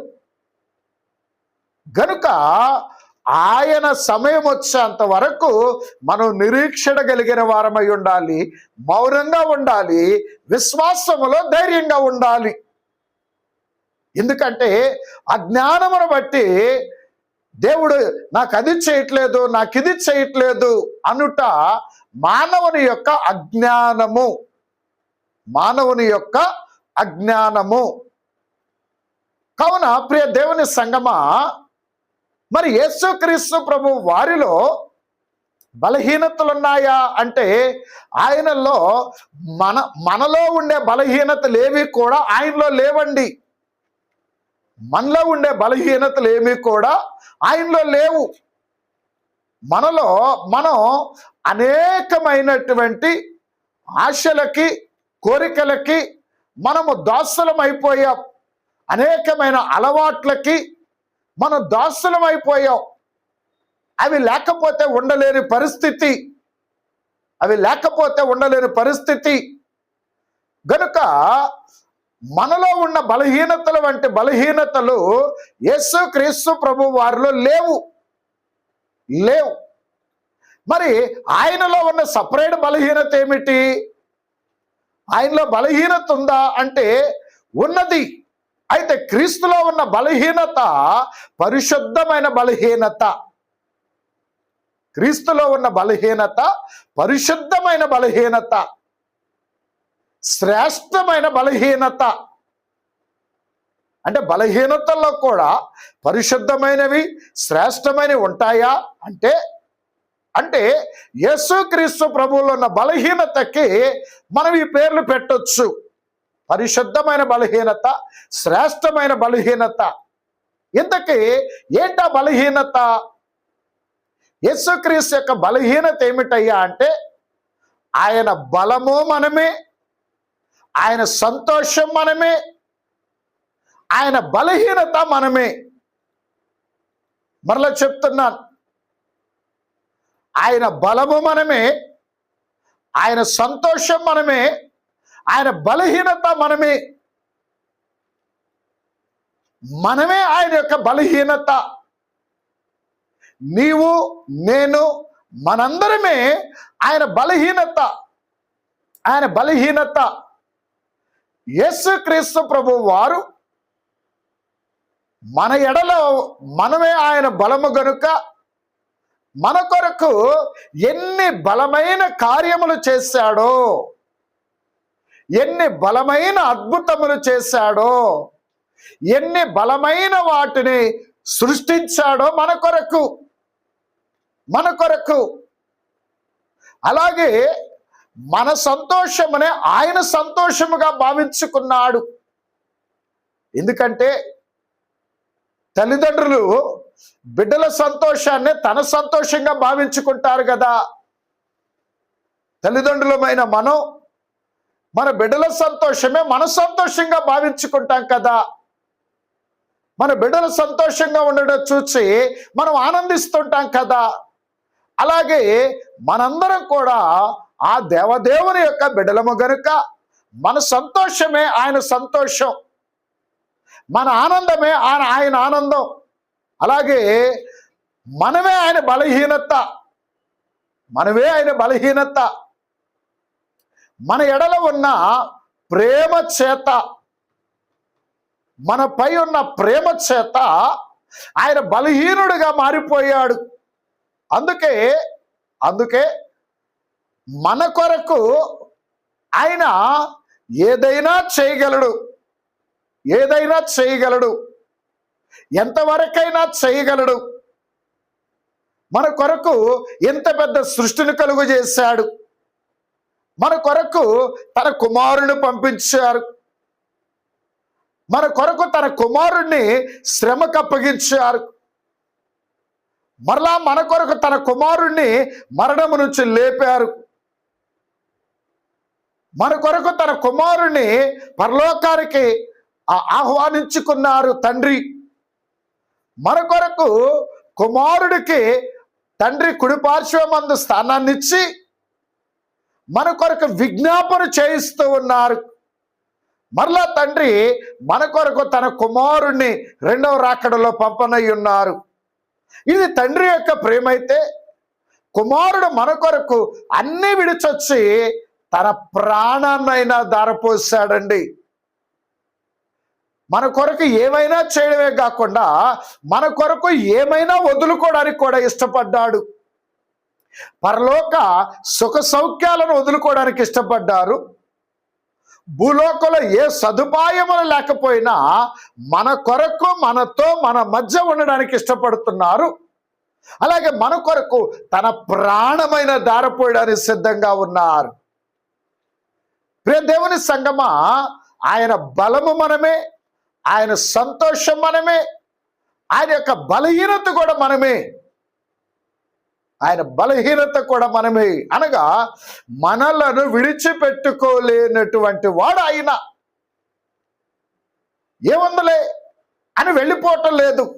Speaker 1: గనుక ఆయన సమయం వచ్చేంత వరకు మనం నిరీక్షణ కలిగిన వారమై ఉండాలి, మౌనంగా ఉండాలి, విశ్వాసములో ధైర్యంగా ఉండాలి. ఎందుకంటే అజ్ఞానమును బట్టి దేవుడు నాకు అది చేయట్లేదు, నాకు ఇది చేయట్లేదు అనుట మానవుని యొక్క అజ్ఞానము. మానవుని యొక్క అజ్ఞానము. కావున ప్రియ దేవుని సంగమా, మరి యేసుక్రీస్తు ప్రభు వారిలో బలహీనతలున్నాయా అంటే ఆయనలో మనలో ఉండే బలహీనతలు ఏవి కూడా ఆయనలో లేవండి. మనలో ఉండే బలహీనతలు ఏమీ కూడా ఆయనలో లేవు. మనం అనేకమైనటువంటి ఆశలకి, కోరికలకి మనము దాసులం అయిపోయాం. అనేకమైన అలవాట్లకి మనం దాసులం అయిపోయాం. అవి లేకపోతే ఉండలేని పరిస్థితి. అవి లేకపోతే ఉండలేని పరిస్థితి. గనుక మనలో ఉన్న బలహీనతలు వంటి బలహీనతలు యేసుక్రీస్తు ప్రభు వారిలో లేవు. మరి ఆయనలో ఉన్న సపరేట్ బలహీనత ఏమిటి? ఆయనలో బలహీనత ఉందా అంటే ఉన్నది. అయితే క్రీస్తులో ఉన్న బలహీనత పరిశుద్ధమైన బలహీనత. క్రీస్తులో ఉన్న బలహీనత పరిశుద్ధమైన బలహీనత, శ్రేష్టమైన బలహీనత. అంటే బలహీనతల్లో కూడా పరిశుద్ధమైనవి, శ్రేష్టమైనవి ఉంటాయా అంటే అంటే యేసుక్రీస్తు ప్రభువులో ఉన్న బలహీనతకి మనం ఈ పేర్లు పెట్టొచ్చు. పరిశుద్ధమైన బలహీనత, శ్రేష్టమైన బలహీనత. ఇంతకీ ఏంటా బలహీనత? యేసుక్రీస్తు యొక్క బలహీనత ఏమిటయ్యా అంటే ఆయన బలము మనమే, ఆయన సంతోషం మనమే, ఆయన బలహీనత మనమే. మరలా చెప్తున్నాను, ఆయన బలము మనమే, ఆయన సంతోషం మనమే, ఆయన బలహీనత మనమే. మనమే ఆయన యొక్క బలహీనత. నీవు, నేను, మనందరమే ఆయన బలహీనత. ఆయన బలహీనత. యేసుక్రీస్తు ప్రభు వారు మన ఎడలో మనమే ఆయన బలము గనుక మన కొరకు ఎన్ని బలమైన కార్యములు చేశాడో, ఎన్ని బలమైన అద్భుతములు చేశాడో, ఎన్ని బలమైన వాటిని సృష్టించాడో మన కొరకు. అలాగే మన సంతోషమునే ఆయన సంతోషముగా భావించుకున్నాడు. ఎందుకంటే తల్లిదండ్రులు బిడ్డల సంతోషాన్ని తన సంతోషంగా భావించుకుంటారు కదా. తల్లిదండ్రులమైన మనం మన బిడ్డల సంతోషమే మన సంతోషంగా భావించుకుంటాం కదా. మన బిడ్డలు సంతోషంగా ఉండడం చూసి మనం ఆనందిస్తుంటాం కదా. అలాగే మనందరం కూడా ఆ దేవదేవుని యొక్క బిడ్డలము గనుక మన సంతోషమే ఆయన సంతోషం, మన ఆనందమే ఆయన ఆనందం. అలాగే మనమే ఆయన బలహీనత. మన ఎడల ఉన్న ప్రేమ చేత, మనపై ఉన్న ప్రేమ చేత ఆయన బలహీనుడిగా మారిపోయాడు. అందుకే మన కొరకు ఆయన ఏదైనా చేయగలడు, ఎంతవరకైనా చేయగలడు. మన కొరకు ఎంత పెద్ద సృష్టిని కలుగు చేశాడు. మన కొరకు తన కుమారుని పంపించారు. మన కొరకు తన కుమారుణ్ణి శ్రమకు అప్పగించారు. మరలా మన కొరకు తన కుమారుణ్ణి మరణము నుంచి లేపారు. మన కొరకు తన కుమారుణ్ణి పరలోకానికి ఆహ్వానించుకున్నారు తండ్రి. మన కొరకు కుమారుడికి తండ్రి కుడిపార్శ్వమందు స్థానాన్ని ఇచ్చి మన కొరకు విజ్ఞాపన చేయిస్తూ ఉన్నారు. మరలా తండ్రి మన కొరకు తన కుమారుణ్ణి రెండవ రాకడలో పంపనై ఉన్నారు. ఇది తండ్రి యొక్క ప్రేమ అయితే, కుమారుడు మన కొరకు అన్ని విడిచొచ్చి తన ప్రాణాన్నైనా ధారపోసాడండి. మన కొరకు ఏమైనా చేయడమే కాకుండా మన కొరకు ఏమైనా వదులుకోవడానికి కూడా ఇష్టపడ్డాడు. పరలోక సుఖ సౌఖ్యాలను వదులుకోవడానికి ఇష్టపడ్డారు. భూలోకంలో ఏ సదుపాయములు లేకపోయినా మన కొరకు మనతో మన మధ్య ఉండడానికి ఇష్టపడుతున్నారు. అలాగే మన కొరకు తన ప్రాణమైన ధారపోయడానికి సిద్ధంగా ఉన్నారు. ప్రియ దేవుని సంగమా, ఆయన బలము మనమే, ఆయన సంతోషం మనమే, ఆయన యొక్క బలహీనత కూడా మనమే. ఆయన బలహీనత కూడా మనమే అనగా మనలను విడిచిపెట్టుకోలేనటువంటి వాడు ఆయన. ఏముందలే అని వెళ్ళిపోవటం లేదు.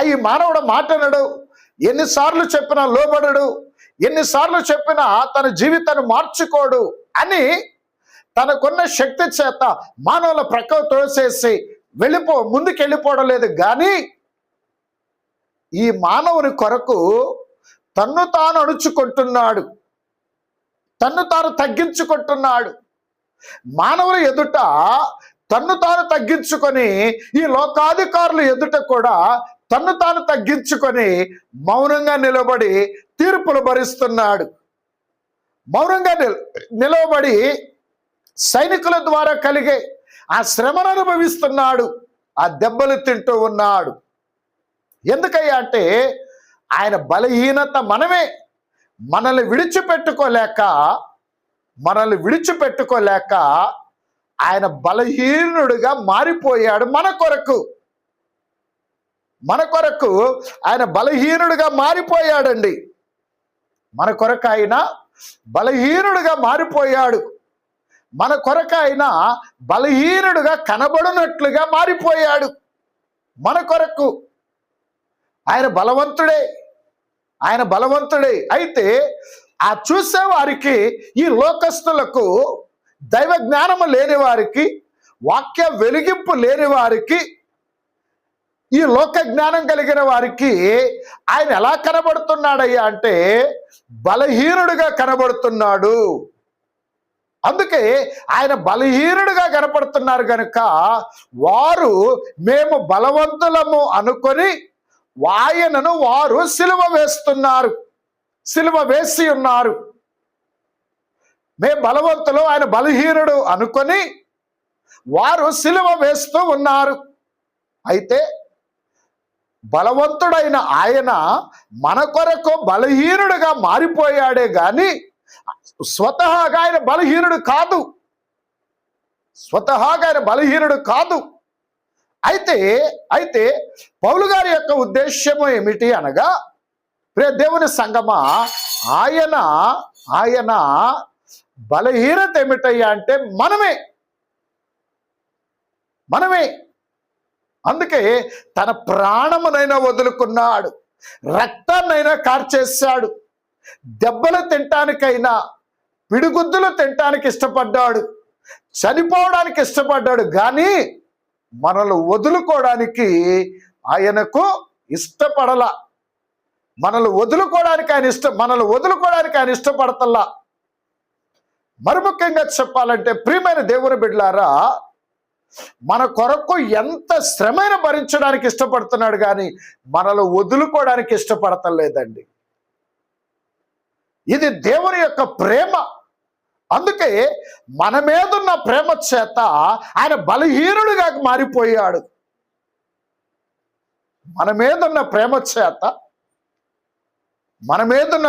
Speaker 1: ఈ మానవుడు మాటనడు, ఎన్నిసార్లు చెప్పినా లోబడడు, ఎన్నిసార్లు చెప్పినా తన జీవితాన్ని మార్చుకోడు అని తనకున్న శక్తి చేత మానవుల ప్రక్కకు తోసేసి ముందుకు వెళ్ళిపోవడం లేదు. కానీ ఈ మానవుని కొరకు తన్ను తాను అణుచుకుంటున్నాడు, తన్ను తాను తగ్గించుకుంటున్నాడు. మానవుల ఎదుట తన్ను తాను తగ్గించుకొని, ఈ లోకాధికారులు ఎదుట కూడా తన్ను తాను తగ్గించుకొని మౌనంగా నిలబడి తీర్పులు భరిస్తున్నాడు. మౌనంగా నిలబడి సైనికుల ద్వారా కలిగే ఆ శ్రమను అనుభవిస్తున్నాడు, ఆ దెబ్బలు తింటూ ఉన్నాడు. ఎందుకయ్యా అంటే ఆయన బలహీనత మనమే. మనల్ని విడిచిపెట్టుకోలేక ఆయన బలహీనుడిగా మారిపోయాడు. మన కొరకు ఆయన బలహీనుడిగా మారిపోయాడండి. మన కొరకు ఆయన బలహీనుడిగా మారిపోయాడు. మన కొరకు ఆయన బలహీనుడిగా కనబడినట్లుగా మారిపోయాడు. మన కొరకు ఆయన బలవంతుడే. అయితే ఆ చూసేవారికి, ఈ లోకస్తులకు, దైవ జ్ఞానము లేని వారికి, వాక్య వెలిగింపు లేని వారికి, ఈ లోక జ్ఞానం కలిగిన వారికి ఆయన ఎలా కనబడుతున్నాడయ్యా అంటే బలహీనుడిగా కనబడుతున్నాడు. అందుకే ఆయన బలహీనుడిగా కనపడుతున్నారు కనుక వారు మేము బలవంతులము అనుకొని ఆయనను వారు సిలువ వేసి ఉన్నారు. మేము బలవంతులు, ఆయన బలహీనుడు అనుకొని వారు సిలువ వేస్తూ ఉన్నారు. అయితే బలవంతుడైన ఆయన మన కొరకు బలహీనుడిగా మారిపోయాడే గాని స్వతహాగా ఆయన బలహీనుడు కాదు. అయితే పౌలు గారి యొక్క ఉద్దేశ్యము ఏమిటి అనగా, ప్రియ దేవుని సంగమా, ఆయన బలహీనత ఏమిటయ్యా అంటే మనమే. అందుకే తన ప్రాణమునైనా వదులుకున్నాడు, రక్తాన్నైనా కార్చేశాడు, దెబ్బలు తినటానికైనా, పిడిగుద్దులు తినటానికి ఇష్టపడ్డాడు, చనిపోవడానికి ఇష్టపడ్డాడు. కానీ మనల్ని వదులుకోవడానికి ఆయనకు ఇష్టపడలా. మనల్ని వదులుకోవడానికి ఆయన ఇష్టపడతల్లా. మరి ముఖ్యంగా చెప్పాలంటే ప్రియమైన దేవుని బిడ్డలారా, మన కొరకు ఎంత శ్రమైన భరించడానికి ఇష్టపడుతున్నాడు కానీ మనల్ని వదులుకోవడానికి ఇష్టపడతలేదండి. ఇది దేవుని యొక్క ప్రేమ. అందుకే మన మీదున్న ప్రేమ చేత ఆయన బలహీనుడిగా మారిపోయాడు. మన మీదున్న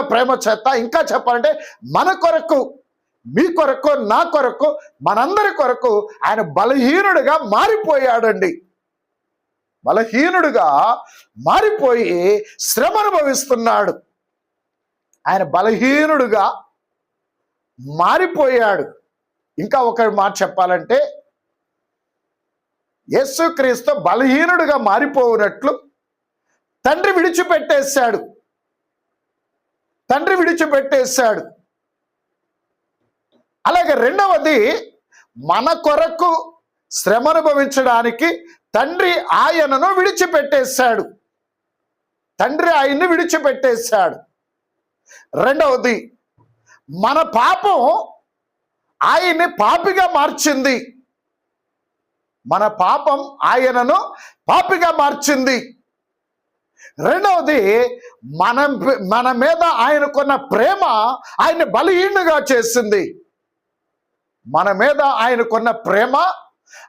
Speaker 1: ప్రేమ చేత ఇంకా చెప్పాలంటే మన కొరకు, మీ కొరకు, నా కొరకు, మనందరి కొరకు ఆయన బలహీనుడిగా మారిపోయాడండి. బలహీనుడుగా మారిపోయి శ్రమ అనుభవిస్తున్నాడు. ఆయన బలహీనుడుగా మారిపోయాడు. ఇంకా ఒక మాట చెప్పాలంటే, యేసుక్రీస్తు బలహీనుడుగా మారిపోయినట్లు తండ్రి విడిచిపెట్టేశాడు. అలాగే రెండవది, మన కొరకు శ్రమ అనుభవించడానికి తండ్రి ఆయనను విడిచిపెట్టేశాడు. ఆయన్ని విడిచిపెట్టేశాడు. రెండవది, మన పాపం ఆయన్ని పాపిగా మార్చింది. మన పాపం ఆయనను పాపిగా మార్చింది. రెండవది, మన మీద ఆయనకున్న ప్రేమ ఆయన్ని బలహీనుగా చేసింది. మన మీద ఆయనకున్న ప్రేమ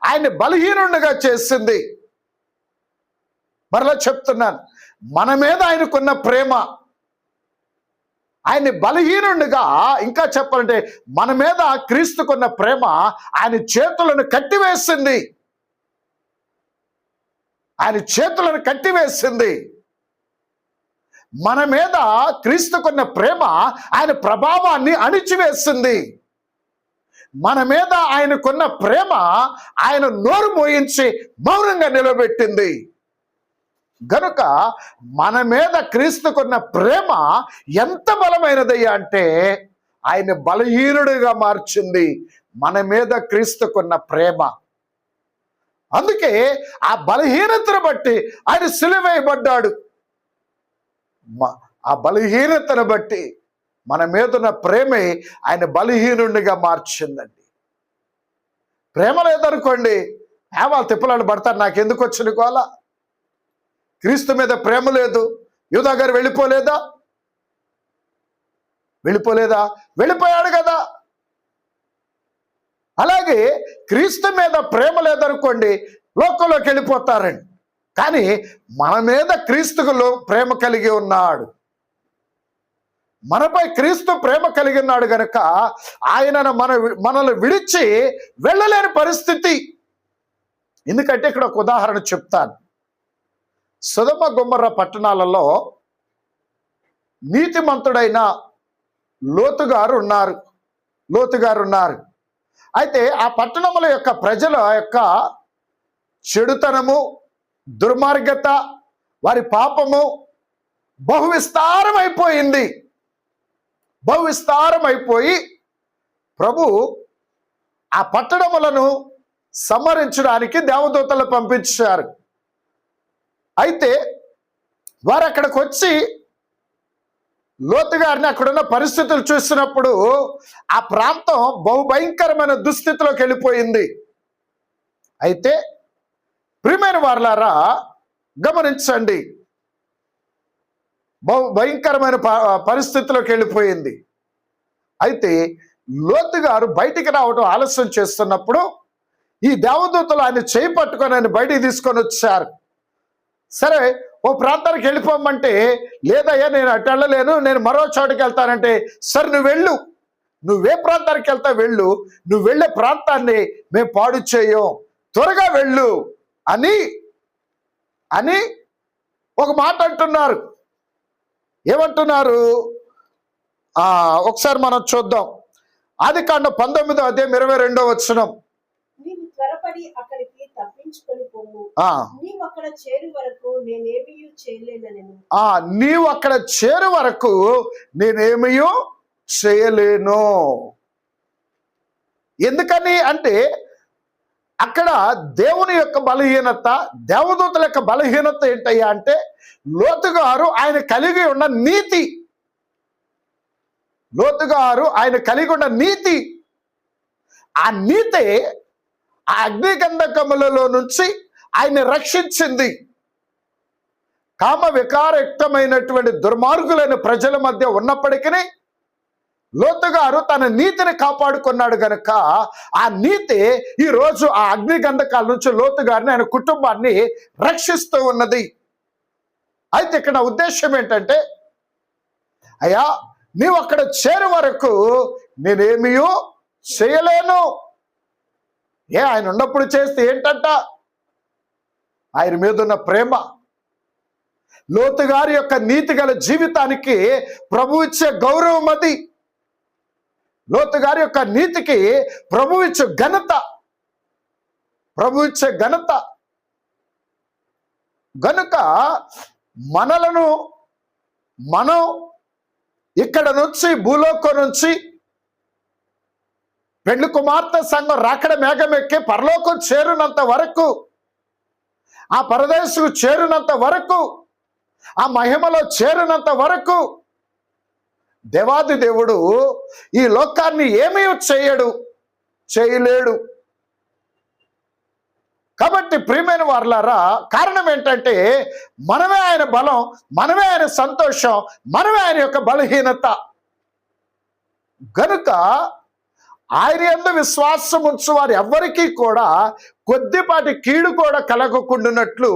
Speaker 1: ఆయన్ని బలహీనుడిగా చేసింది. మరలా చెప్తున్నాను, మన మీద ఆయనకున్న ప్రేమ ఆయన్ని బలహీనుడిగా, ఇంకా చెప్పాలంటే మన మీద క్రీస్తుకున్న ప్రేమ ఆయన చేతులను కట్టివేసింది. మన మీద క్రీస్తుకున్న ప్రేమ ఆయన ప్రభావాన్ని అణిచివేసింది. మన మీద ఆయనకున్న ప్రేమ ఆయన నోరు మోయించి మౌనంగా నిలబెట్టింది. గనుక మన మీద క్రీస్తుకున్న ప్రేమ ఎంత బలమైనదయ్యా అంటే ఆయన బలహీనుడిగా మార్చింది మన మీద క్రీస్తుకున్న ప్రేమ. అందుకే ఆ బలహీనతను బట్టి ఆయన సిలువేయబడ్డాడు. ఆ బలహీనతను బట్టి మన మీద ఉన్న ప్రేమే ఆయన బలహీనుడిగా మార్చిందండి. ప్రేమ లేదనుకోండి, వాళ్ళు తిప్పలాడు పడతారు, నాకెందుకు వచ్చిన కోల. క్రీస్తు మీద ప్రేమ లేదు, యూదా గారు వెళ్ళిపోలేదా? వెళ్ళిపోయాడు కదా. అలాగే క్రీస్తు మీద ప్రేమ లేదనుకోండి, లోకంలోకి వెళ్ళిపోతారండి. కానీ మన మీద క్రీస్తులో ప్రేమ కలిగి ఉన్నాడు. మనపై క్రీస్తు ప్రేమ కలిగి ఉన్నాడు గనుక ఆయనను మనల్ని విడిచి వెళ్ళలేని పరిస్థితి. ఎందుకంటే ఇక్కడ ఒక ఉదాహరణ చెప్తాను. సొదొమ గొమొర్రా పట్టణాలలో నీతిమంతుడైన లోతు గారు ఉన్నారు. అయితే ఆ పట్టణముల యొక్క ప్రజల యొక్క చెడుతనము, దుర్మార్గత, వారి పాపము బహువిస్తారమైపోయి ప్రభు ఆ పట్టణములను సంహరించడానికి దేవదూతలు పంపించారు. అయితే వారు అక్కడికి వచ్చి లోతు గారిని అక్కడున్న పరిస్థితులు చూసినప్పుడు ఆ ప్రాంతం బహుభయంకరమైన దుస్థితిలోకి వెళ్ళిపోయింది. అయితే ప్రియమైన వారలారా గమనించండి, భయంకరమైన పరిస్థితిలోకి వెళ్ళిపోయింది. అయితే లోతు గారు బయటికి రావడం ఆలస్యం చేస్తున్నప్పుడు ఈ దేవదూతలు ఆయన చేయి పట్టుకొని ఆయన బయటికి తీసుకొని వచ్చారు. సరే, ఓ ప్రాంతానికి వెళ్ళిపోమంటే, లేదయ్యా నేను అటు వెళ్ళలేను, నేను మరో చోటుకి వెళ్తానంటే, సరే నువ్వు వెళ్ళు, నువ్వే ప్రాంతానికి వెళ్తా వెళ్ళు, నువ్వు వెళ్ళే ప్రాంతాన్ని మేము పాడు చేయం, త్వరగా వెళ్ళు అని ఒక మాట అంటున్నారు. ఏమంటున్నారు ఒకసారి మనం చూద్దాం. ఆదికాండం 19:22
Speaker 3: నీవు త్వరపడి అక్కడికి తప్పించుకొని పోము, నీవు అక్కడ చేరు వరకు నేనేమీ చేయలేను. ఎందుకని అంటే అక్కడ దేవుని యొక్క బలహీనత, దేవదూతల యొక్క బలహీనత ఏంటయ్యా అంటే, లోతు గారు ఆయన కలిగి ఉన్న నీతి, ఆ నీతి ఆ అగ్నిగంధకములలో నుంచి ఆయన రక్షించింది. కామ వికారయుక్తమైనటువంటి దుర్మార్గులైన ప్రజల మధ్య ఉన్నప్పటికీ లోతు గారు తన నీతిని కాపాడుకున్నాడు గనుక ఆ నీతి ఈ రోజు ఆ అగ్నిగంధకాల నుంచి లోతు గారిని, ఆయన కుటుంబాన్ని రక్షిస్తూ ఉన్నది. అయితే ఇక్కడ ఉద్దేశం ఏంటంటే, అయ్యా నీవు అక్కడ చేరు వరకు నేనేమీ చేయలేను. ఆయన ఉన్నప్పుడు చేస్తే ఏంటంట,
Speaker 1: ఆయన మీద ఉన్న ప్రేమ, లోతు గారి యొక్క నీతి గల జీవితానికి ప్రభు ఇచ్చే గౌరవం అది. లోతు గారి యొక్క నీతికి ప్రభు ఇచ్చే ఘనత, ప్రభు ఇచ్చే ఘనత. గనుక మనం ఇక్కడ నుంచి భూలోకం నుంచి పెండ్లి కుమార్తె సంఘం రాకడ మేఘం ఎక్కి పరలోకం చేరినంత వరకు, ఆ పరదేశకు చేరినంత వరకు, ఆ మహిమలో చేరినంత వరకు దేవాది దేవుడు ఈ లోకాన్ని ఏమీ చేయలేడు. కాబట్టి ప్రియమైన వారలారా, కారణం ఏంటంటే మనమే ఆయన బలం, మనమే ఆయన సంతోషం, మనమే ఆయన యొక్క బలహీనత. గనుక ఆయన యందు విశ్వాసం ఉంచు వారు ఎవ్వరికీ కూడా కొద్దిపాటి కీడు కూడా కలగకుండానట్లు,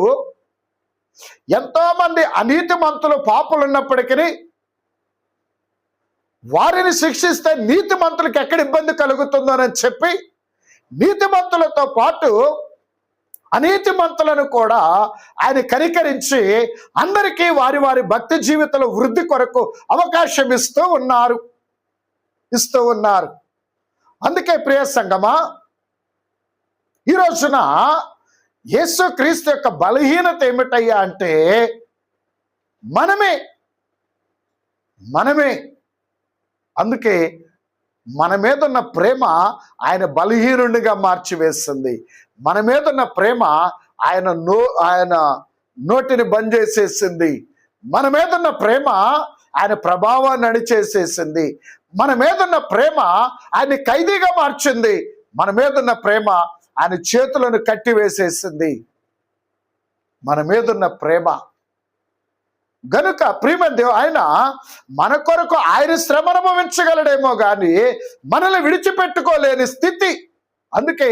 Speaker 1: ఎంతో మంది అనీతిమంతులు పాపులు ఉన్నప్పటికీ వారిని శిక్షిస్తే నీతిమంతులకు ఎక్కడ ఇబ్బంది కలుగుతుందోనని చెప్పి నీతిమంతులతో పాటు అనీతిమంతులను కూడా ఆయన కనికరించి అందరికీ వారి వారి భక్తి జీవితంలో వృద్ధి కొరకు అవకాశం ఇస్తూ ఉన్నారు. అందుకే ప్రియ సంగమా, ఈ రోజున యేసుక్రీస్తు యొక్క బలహీనత ఏమిటయ్యా అంటే మనమే. అందుకే మన మీద ఉన్న ప్రేమ ఆయన బలహీనుడిగా మార్చివేస్తుంది. మన మీద ఉన్న ప్రేమ ఆయన నోటిని బంద్ చేసేసింది. మన మీద ఉన్న ప్రేమ ఆయన ప్రభావాన్ని అణిచేసేసింది. మన మీద ఉన్న ప్రేమ ఆయన ఖైదీగా మార్చింది. మన మీద ఉన్న ప్రేమ ఆయన చేతులను కట్టివేసేసింది. మన మీద ఉన్న ప్రేమ గనుక ప్రియమైన దేవుడు ఆయన మన కొరకు ఆయన శ్రమ అనుభవించగలడేమో కానీ మనల్ని విడిచిపెట్టుకోలేని స్థితి. అందుకే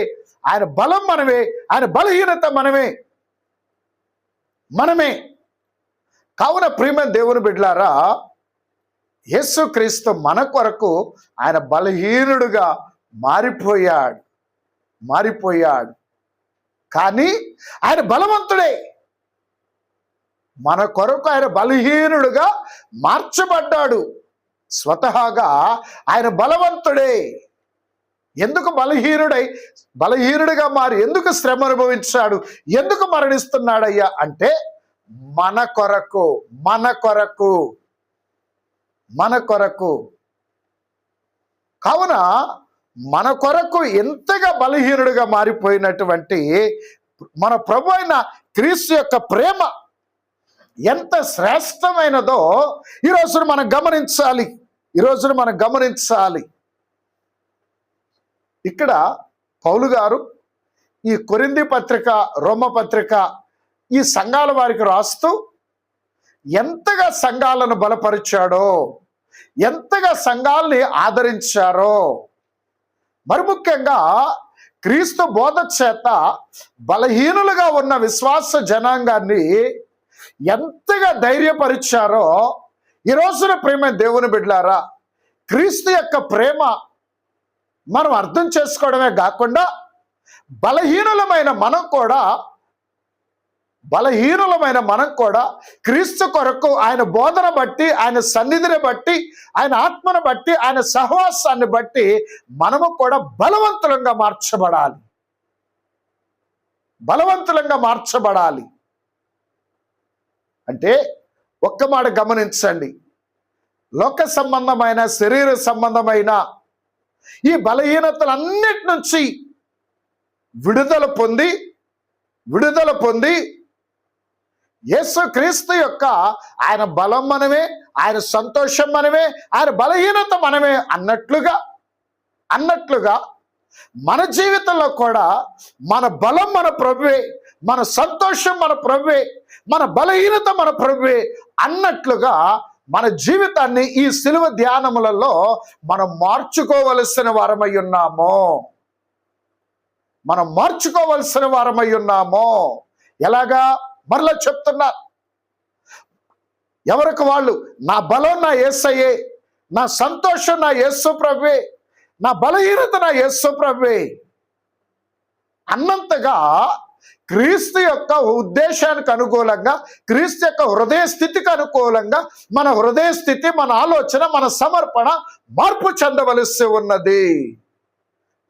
Speaker 1: ఆయన బలం మనమే, ఆయన బలహీనత మనమే. కావున ప్రియమైన దేవుని బిడ్డలారా, యేసుక్రీస్తు మన కొరకు ఆయన బలహీనుడుగా మారిపోయాడు. కానీ ఆయన బలవంతుడే. మన కొరకు ఆయన బలహీనుడుగా మార్చబడ్డాడు. స్వతహాగా ఆయన బలవంతుడే. ఎందుకు బలహీనుడిగా మారి ఎందుకు శ్రమ అనుభవించాడు, ఎందుకు మరణిస్తున్నాడయ్యా అంటే మన కొరకు. కావున మన కొరకు ఎంతగా బలహీనుడిగా మారిపోయినటువంటి మన ప్రభు అయిన క్రీస్తు యొక్క ప్రేమ ఎంత శ్రేష్టమైనదో ఈ రోజున మనం గమనించాలి. ఇక్కడ పౌలు గారు ఈ కొరింథీ పత్రిక, రోమ పత్రిక ఈ సంఘాల వారికి రాస్తూ ఎంతగా సంఘాలను బలపరిచాడో, ఎంతగా సంఘాలని ఆదరించారో, మరి ముఖ్యంగా క్రీస్తు బోధ చేత బలహీనులుగా ఉన్న విశ్వాస జనాంగాన్ని ఎంతగా ధైర్యపరిచారో ఈ రోజున ప్రేమ దేవుని బిడ్డలారా, క్రీస్తు యొక్క ప్రేమ మనం అర్థం చేసుకోవడమే కాకుండా బలహీనులమైన మనం కూడా క్రీస్తు కొరకు ఆయన బోధన బట్టి, ఆయన సన్నిధిని బట్టి, ఆయన ఆత్మను బట్టి, ఆయన సహవాసాన్ని బట్టి మనము కూడా బలవంతులంగా మార్చబడాలి. అంటే ఒక్క మాట గమనించండి, లోక సంబంధమైన, శరీర సంబంధమైన ఈ బలహీనతలన్నిటి నుంచి విడుదల పొంది యేసుక్రీస్తు యొక్క ఆయన బలం మనమే, ఆయన సంతోషం మనమే, ఆయన బలహీనత మనమే అన్నట్లుగా మన జీవితంలో కూడా మన బలం మన ప్రభువే, మన సంతోషం మన ప్రభువే, మన బలహీనత మన ప్రభువే అన్నట్లుగా మన జీవితాన్ని ఈ సిలువ ధ్యానములలో మనం మార్చుకోవలసిన వారమై ఉన్నామో. ఎలాగా? మరలా చెప్తున్నా, ఎవరికి వాళ్ళు నా బలం నా యేసయ్యే, నా సంతోషం నా యేసు ప్రభువే, నా బలహీనత నా యేసు ప్రభువే అన్నంతగా క్రీస్తు యొక్క ఉద్దేశానికి అనుకూలంగా, క్రీస్తు యొక్క హృదయ స్థితికి అనుకూలంగా మన హృదయ స్థితి, మన ఆలోచన, మన సమర్పణ మార్పు చెందవలసి ఉన్నది.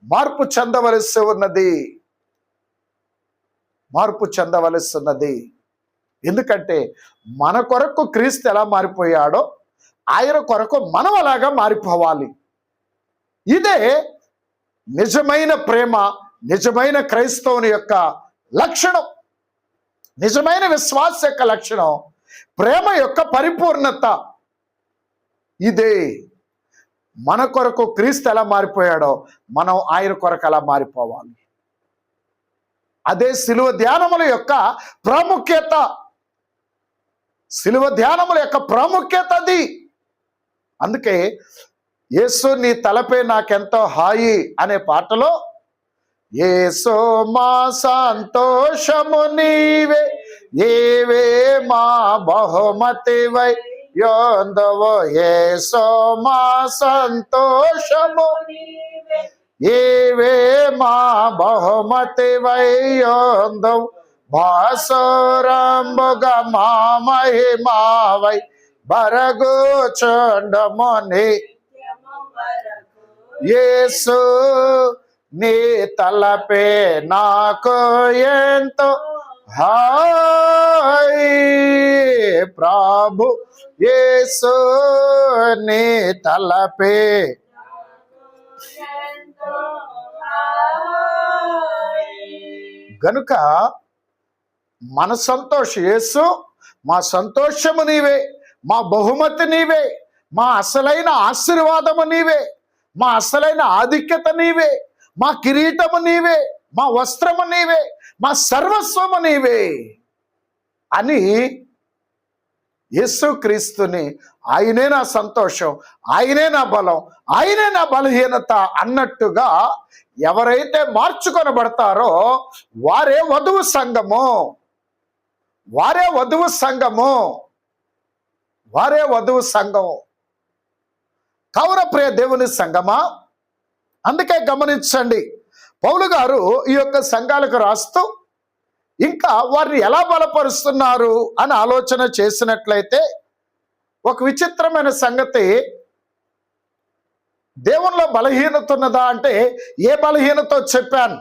Speaker 1: మార్పు చెందవలసి ఉన్నది. మార్పు చెందవలసి ఉన్నది. ఎందుకంటే మన కొరకు క్రీస్తు ఎలా మారిపోయాడో ఆయన కొరకు మనం అలాగా మారిపోవాలి. ఇదే నిజమైన ప్రేమ, నిజమైన క్రైస్తవుని యొక్క లక్షణం, నిజమైన విశ్వాస యొక్క లక్షణం, ప్రేమ యొక్క పరిపూర్ణత ఇదే. మన కొరకు క్రీస్తు ఎలా మారిపోయాడో మనం ఆయన కొరకు ఎలా మారిపోవాలి. అదే శిలువ ధ్యానముల యొక్క ప్రాముఖ్యత. శిలువ ధ్యానముల యొక్క ప్రాముఖ్యత అది. అందుకే యేసు నీ తలపై నాకెంతో హాయి అనే పాటలో యేసు మా సంతోషము నీవే, ఏవే మా బహుమతివై యోందవో. యేసు మా సంతోషము, ఏవే మా బహుమతివై యోందవు. భాసురంబుగా మా మహిమావై బరగుచుండముని. యేసు నీ తలపే నాకు ఎంతో హాయి. ప్రభు యేసు నీ తలపే. గనుక మన సంతోషం యేసు, మా సంతోషము నీవే, మా బహుమతి నీవే, మా అసలైన ఆశీర్వాదము నీవే, మా అసలైన ఆధిక్యత నీవే, మా కిరీటము నీవే, మా వస్త్రము నీవే, మా సర్వస్వము నీవే అని యేసుక్రీస్తుని ఆయనే నా సంతోషం, ఆయనే నా బలం, ఆయనే నా బలహీనత అన్నట్టుగా ఎవరైతే మార్చుకొనబడతారో వారే వధువు సంఘము, వారే వధువు సంఘము, వారే వధువు సంఘము. కావున ప్రియ దేవుని సంఘమా, అందుకే గమనించండి, పౌలు గారు ఈ యొక్క సంఘాలకు రాస్తూ ఇంకా వారిని ఎలా బలపరుస్తున్నారు అని ఆలోచన చేసినట్లయితే ఒక విచిత్రమైన సంగతి, దేవునిలో బలహీనత ఉన్నదా అంటే ఏ బలహీనతో చెప్పాను,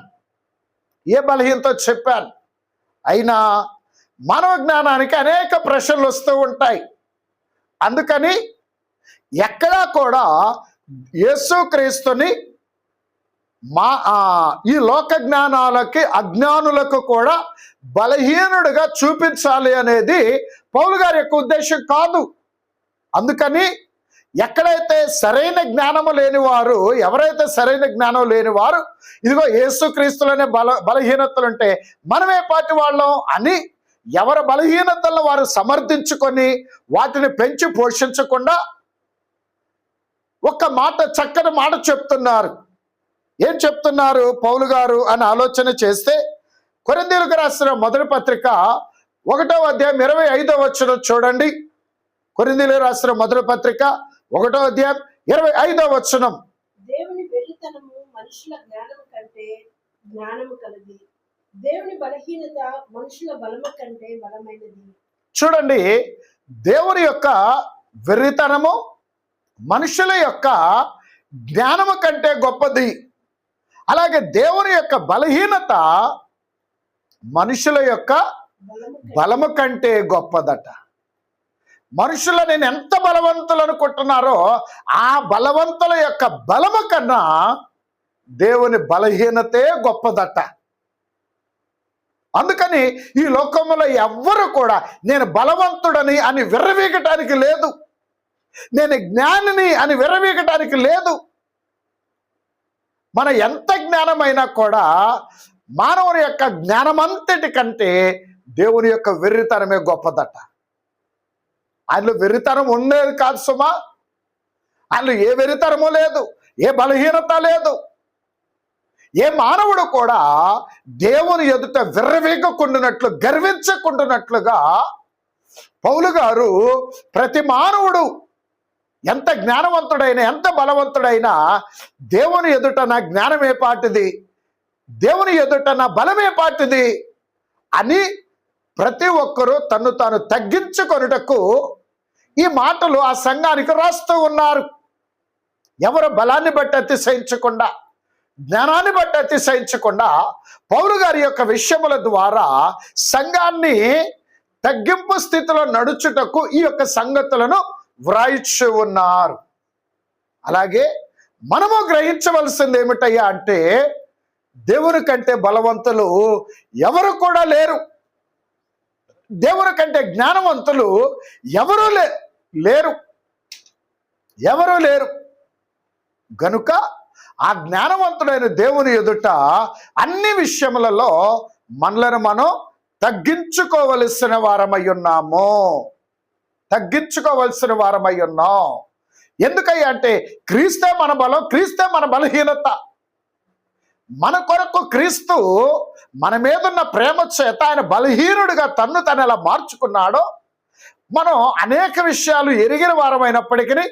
Speaker 1: ఏ బలహీనతో చెప్పాను. అయినా మానవ జ్ఞానానికి అనేక ప్రశ్నలు వస్తూ ఉంటాయి. అందుకని ఎక్కడా కూడా యేసుక్రీస్తుని ఈ లోక జ్ఞానాలకి, అజ్ఞానులకు కూడా బలహీనుడిగా చూపించాలి అనేది పౌలు గారి యొక్క ఉద్దేశం కాదు. అందుకని ఎక్కడైతే సరైన జ్ఞానము లేనివారు, ఎవరైతే సరైన జ్ఞానం లేనివారు ఇదిగో యేసుక్రీస్తులనే బలహీనతలు ఉంటే మనమే పాటి వాళ్ళం అని ఎవరి బలహీనతలను వారు సమర్థించుకొని వాటిని పెంచి పోషించకుండా ఒక్క మాట, చక్కని మాట చెప్తున్నారు. ఏం చెప్తున్నారు పౌలు గారు అని ఆలోచన చేస్తే, కొరింథీయులకు రాసిన మొదటి పత్రిక 1వ అధ్యాయం 25వ వచనం చూడండి. కొరింథీయులకు రాసిన మొదటి పత్రిక 1వ అధ్యాయం 25వ వచనం.
Speaker 3: దేవుని వెర్రితనము మనుషుల జ్ఞానము కంటే జ్ఞానము కలది, దేవుని బలహీనత మనుషుల బలము కంటే బలమైనది.
Speaker 1: చూడండి, దేవుని యొక్క వెర్రితనము మనుషుల యొక్క జ్ఞానము కంటే గొప్పది. అలాగే దేవుని యొక్క బలహీనత మనుషుల యొక్క బలము కంటే గొప్పదట. మనుషులు నేను ఎంత బలవంతులు అనుకుంటున్నారో ఆ బలవంతుల యొక్క బలము కన్నా దేవుని బలహీనతే గొప్పదట. అందుకని ఈ లోకంలో ఎవ్వరు కూడా నేను బలవంతుడని అని విర్రవీగటానికి లేదు, నేను జ్ఞానిని అని విర్రవీగటానికి లేదు. మన ఎంత జ్ఞానమైనా కూడా మానవుని యొక్క జ్ఞానమంతటి కంటే దేవుని యొక్క వెర్రితనమే గొప్పదట. ఆయనలో వెర్రితనం ఉండేది కాదు సుమా. ఆయనలో ఏ వెర్రితనము లేదు, ఏ బలహీనత లేదు. ఏ మానవుడు కూడా దేవుని ఎదుట విర్రవీగకుండానట్లు, గర్వించకుండానట్లుగా పౌలు గారు ప్రతి మానవుడు ఎంత జ్ఞానవంతుడైనా, ఎంత బలవంతుడైనా దేవుని ఎదుట నా జ్ఞానమే పాటిది, దేవుని ఎదుట నా బలమే పాటిది అని ప్రతి ఒక్కరూ తన్ను తాను తగ్గించుకొనుటకు ఈ మాటలు ఆ సంఘానికి రాస్తూ ఉన్నారు. ఎవరు బలాన్ని బట్టి అతిశయించకుండా, జ్ఞానాన్ని బట్టి అతిశయించకుండా పౌలు గారి యొక్క విషయముల ద్వారా సంఘాన్ని తగ్గింపు స్థితిలో నడుచుటకు ఈ యొక్క సంగతులను వ్రాయిచ్చు ఉన్నారు. అలాగే మనము గ్రహించవలసింది ఏమిటయ్యా అంటే, దేవుని కంటే బలవంతులు ఎవరు కూడా లేరు, దేవుని కంటే జ్ఞానవంతులు ఎవరూ లేరు. గనుక ఆ జ్ఞానవంతుడైన దేవుని ఎదుట అన్ని విషయములలో మనలను మనం తగ్గించుకోవలసిన వారమై ఉన్నాం. ఎందుకయ్యా అంటే క్రీస్తే మన బలం, క్రీస్తే మన బలహీనత. మన కొరకు క్రీస్తు మన మీదున్న ప్రేమ చేత ఆయన బలహీనుడిగా తన్ను తను ఎలా మార్చుకున్నాడో, మనం అనేక విషయాలు ఎరిగిన వారమైనప్పటికీ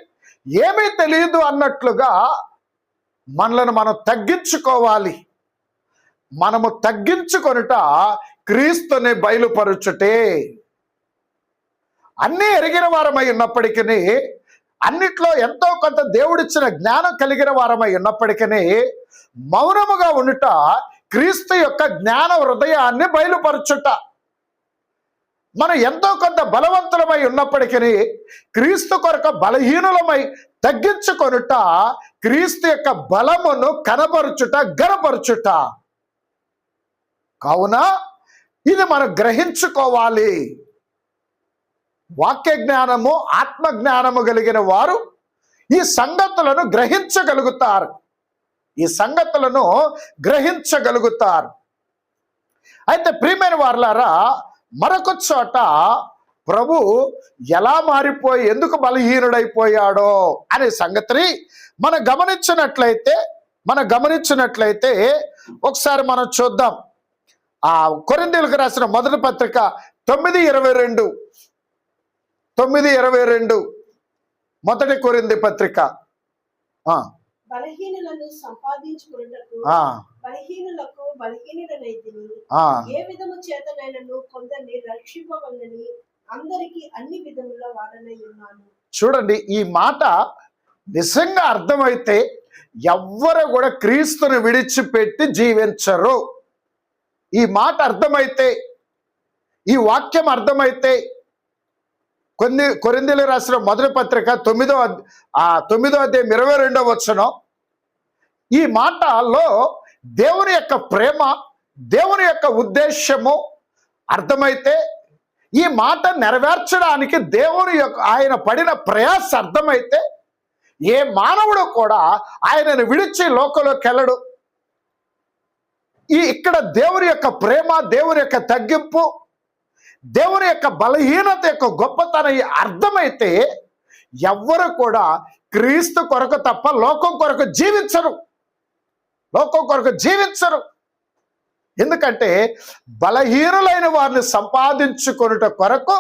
Speaker 1: ఏమీ తెలియదు అన్నట్లుగా మనలను మనం తగ్గించుకోవాలి. మనము తగ్గించుకొనుట క్రీస్తుని బయలుపరుచుటే. అన్నీ ఎరిగిన వారమై ఉన్నప్పటికీ, అన్నిట్లో ఎంతో కొంత దేవుడిచ్చిన జ్ఞానం కలిగిన వారమై ఉన్నప్పటికీ మౌనముగా ఉండుట క్రీస్తు యొక్క జ్ఞాన హృదయాన్ని బయలుపరచుట. మనం ఎంతో కొంత బలవంతులమై ఉన్నప్పటికీ క్రీస్తు కొరకు బలహీనులమై తగ్గించుకొనుట క్రీస్తు యొక్క బలమును కనపరుచుట, గనపరుచుట. కావున ఇది మనం గ్రహించుకోవాలి. వాక్య జ్ఞానము, ఆత్మ జ్ఞానము కలిగిన వారు ఈ సంగతులను గ్రహించగలుగుతారు. అయితే ప్రియమైన వారలారా, మరొక చోట ప్రభు ఎలా మారిపోయి ఎందుకు బలహీనుడైపోయాడో అనే సంగతిని మనం గమనించినట్లయితే ఒకసారి మనం చూద్దాం. ఆ కొరింథీయులకు రాసిన మొదటి పత్రిక 9:22 మొదటి కొరింథీ పత్రిక.
Speaker 3: బలహీనులను సంపాదించుకొనుటకు బలహీనులకు బలహీనుడనైతిని, ఏ విధము చేతనైనను కొందరిని రక్షింపవలనని అందరికీ అన్ని విధముల వాడనై ఉన్నాను.
Speaker 1: చూడండి, ఈ మాట నిజంగా అర్థమైతే ఎవ్వరు కూడా క్రీస్తుని విడిచిపెట్టి జీవించరు. ఈ మాట అర్థమైతే, ఈ వాక్యం అర్థమైతే, కొరింథీయులకు రాసిన మొదటి పత్రిక 9వ అధ్యాయం 22వ వచనం, ఈ మాటలో దేవుని యొక్క ప్రేమ, దేవుని యొక్క ఉద్దేశము అర్థమైతే, ఈ మాట నెరవేర్చడానికి దేవుని యొక్క ఆయన పడిన ప్రయాస అర్థమైతే, ఏ మానవుడు కూడా ఆయనను విడిచి లోకంలోకి వెళ్ళడు. ఇక్కడ దేవుని యొక్క ప్రేమ, దేవుని యొక్క తగ్గింపు, దేవుని యొక్క బలహీనత యొక్క గొప్పతనం అర్థమైతే ఎవ్వరు కూడా క్రీస్తు కొరకు తప్ప లోకం కొరకు జీవించరు. ఎందుకంటే బలహీనులైన వారిని సంపాదించుకొనుట కొరకు,